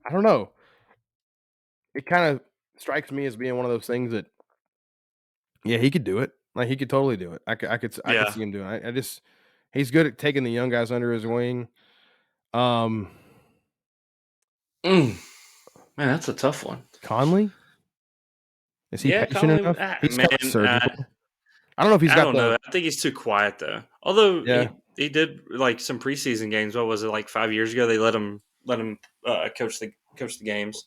I don't know. It kind of strikes me as being one of those things that, yeah, he could do it. Like, he could totally do it. I could yeah. see him doing it. I just he's good at taking the young guys under his wing. Um, Mm, man, that's a tough one. Conley? Is he Yeah, patient Conley. enough? He's Man, kinda surgical. I don't know if he's I got don't know. the I think he's too quiet though. Although yeah. he did like some preseason games. What was it like 5 years ago? They let him coach the games.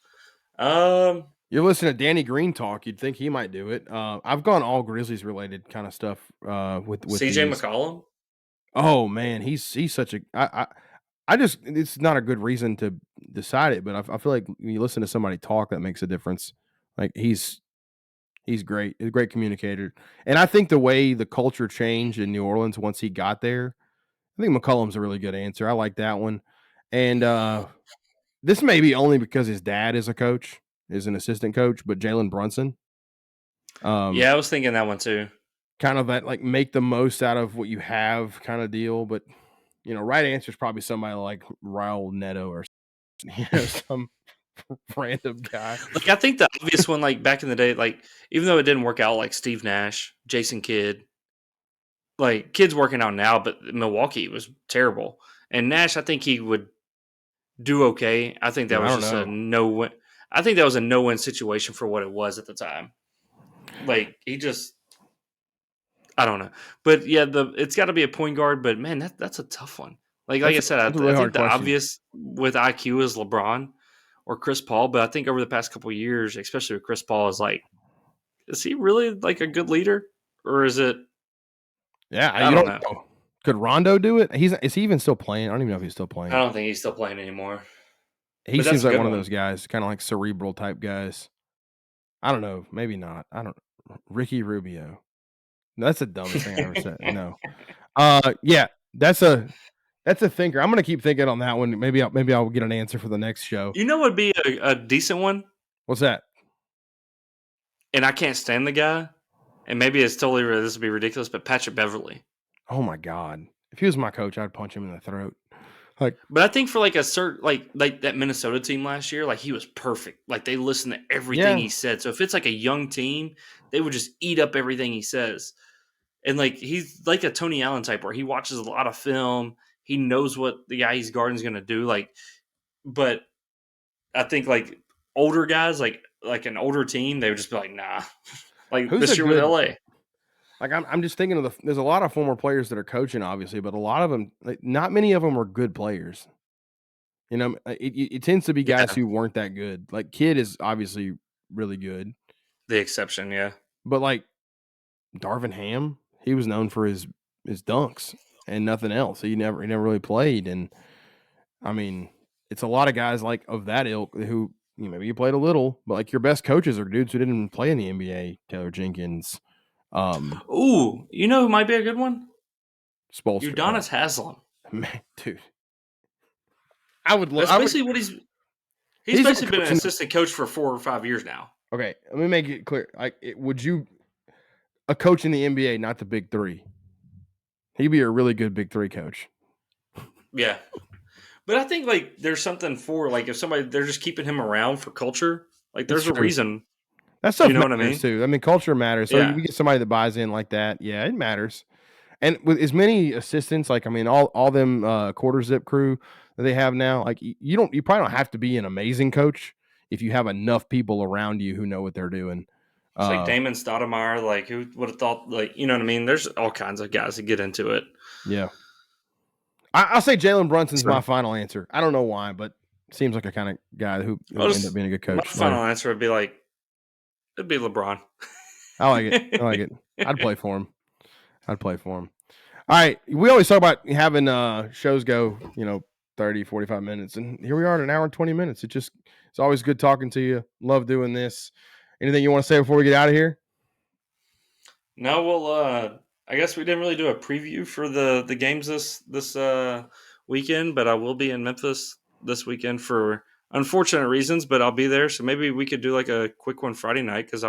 Um, You're listening to Danny Green talk, you'd think he might do it. I've gone all Grizzlies related kinda stuff, with CJ these. McCollum. Oh, man, he's such a I just it's not a good reason to decide it, but I feel like when you listen to somebody talk, that makes a difference. Like, he's great. He's a great communicator, and I think the way the culture changed in New Orleans once he got there, I think McCollum's a really good answer. I like that one, and, this may be only because his dad is an assistant coach, but Jalen Brunson, um, Yeah, I was thinking that one too. kind of that, like, make the most out of what you have kinda deal, but, right answer is probably somebody like Raul Neto or some random guy. Like I think the obvious one, like back in the day, like even though it didn't work out, like Steve Nash, Jason Kidd, like Kidd's working out now, but Milwaukee was terrible. And Nash, I think he would do okay. I think that Dude, I was don't just a know. no win. I think that was a no win situation for what it was at the time. Like he just, I don't know, but yeah, it's got to be a point guard. But man, that's a tough one. Like I said, That's a I really think hard the question. obvious with IQ is LeBron or Chris Paul. But I think over the past couple of years, especially with Chris Paul, is like, is he really like a good leader, or is it? Yeah, I you don't don't know. know. Could Rondo do it? Is he even still playing? I don't even know if he's still I playing. don't think he's still playing anymore. He But that's seems a like good one of one. those guys, kinda like cerebral type guys. I don't know, maybe not. I don't Ricky Rubio. That's the dumbest thing I ever said. No. Yeah, that's a thinker. I'm gonna keep thinking on that one. Maybe I'll get an answer for the next show. You know what would be a decent one? What's that? And I can't stand the guy. And maybe it's totally this would be ridiculous, but Patrick Beverly. Oh my god. If he was my coach, I'd punch him in the throat. Like, But I think for like a certain like that Minnesota team last year, like he was perfect. Like they listened to everything yeah, he said. So if it's like a young team, they would just eat up everything he says. And like he's like a Tony Allen type where he watches a lot of film. He knows what the guy he's guarding is gonna do. Like, but I think like older guys, like an older team, they would just be like, nah. Like who's a this year with good LA. like, I'm just thinking of there's a lot of former players that are coaching, obviously, but a lot of them, like, not many of them are good players. It tends to be guys Yeah, who weren't that good. Like, Kidd is obviously really good, the exception, yeah. but, like, Darvin Ham, he was known for his dunks and nothing else. He never really played, and, I mean, it's a lot of guys, like, of that ilk who, maybe you played a little, but, like, your best coaches are dudes who didn't even play in the NBA. Taylor Jenkins, um, Ooh, you know who might be a good one? Spoelstra Udonis Haslam. man, dude, I would lo That's I would basically what he's he's not basically been an coaching. assistant coach for 4 or 5 years now. Okay, let me make it clear. Like, would you a coach in the NBA, not the Big 3? He'd be a really good Big 3 coach. Yeah. But I think like there's something for like if somebody they're just keeping him around for culture, like It's there's a true. reason. That You stuff know what I matters mean? too. I mean, culture matters. So Yeah. we get somebody that buys in like that. Yeah, it matters. And with as many assistants, like, I mean, all them quarter zip crew that they have now, like, you probably don't have to be an amazing coach if you have enough people around you who know what they're doing. It's like Uh, Damon Stoudemire, like who would have thought like you know what I mean? There's all kinds of guys that get into it. yeah. I'll say Jalen Brunson's So my final answer. I don't know why, but seems like a kind of guy who I'll would end up just being a good my coach later. final answer would be like it'd be LeBron. I like it. I like it. I'd play for him. I'd play for him. All right. We always talk about having shows go, 30, 45 minutes. And here we are at an hour and 20 minutes. It's always good talking to you. Love doing this. Anything you want to say before we get out of here? No, well, I guess we didn't really do a preview for the games this weekend, but I will be in Memphis this weekend for unfortunate reasons, but I'll be there. So maybe we could do like a quick one Friday night because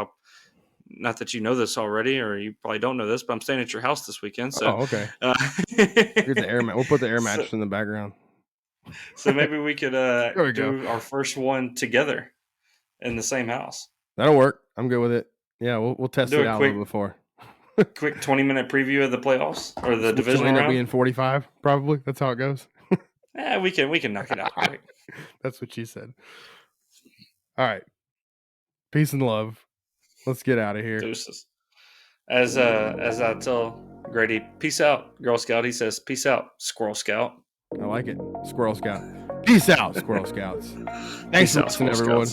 not that you know this already, or you probably don't know this, but I'm staying at your house this weekend. So, okay. We'll put the air mattress in the background. So maybe we could do our first one together in the same house. That'll work. I'm good with it. Yeah, we'll test it out a little before. Quick 20-minute preview of the playoffs or the divisional round. End up being 45, probably. That's how it goes. We can knock it out quick. That's what she said. All right. Peace and love. Let's get out of here. Deuces. As I tell Grady, peace out, Girl Scout. He says, peace out, Squirrel Scout. I like it. Squirrel Scout. Peace out, Squirrel Scouts. Thanks for listening, everyone.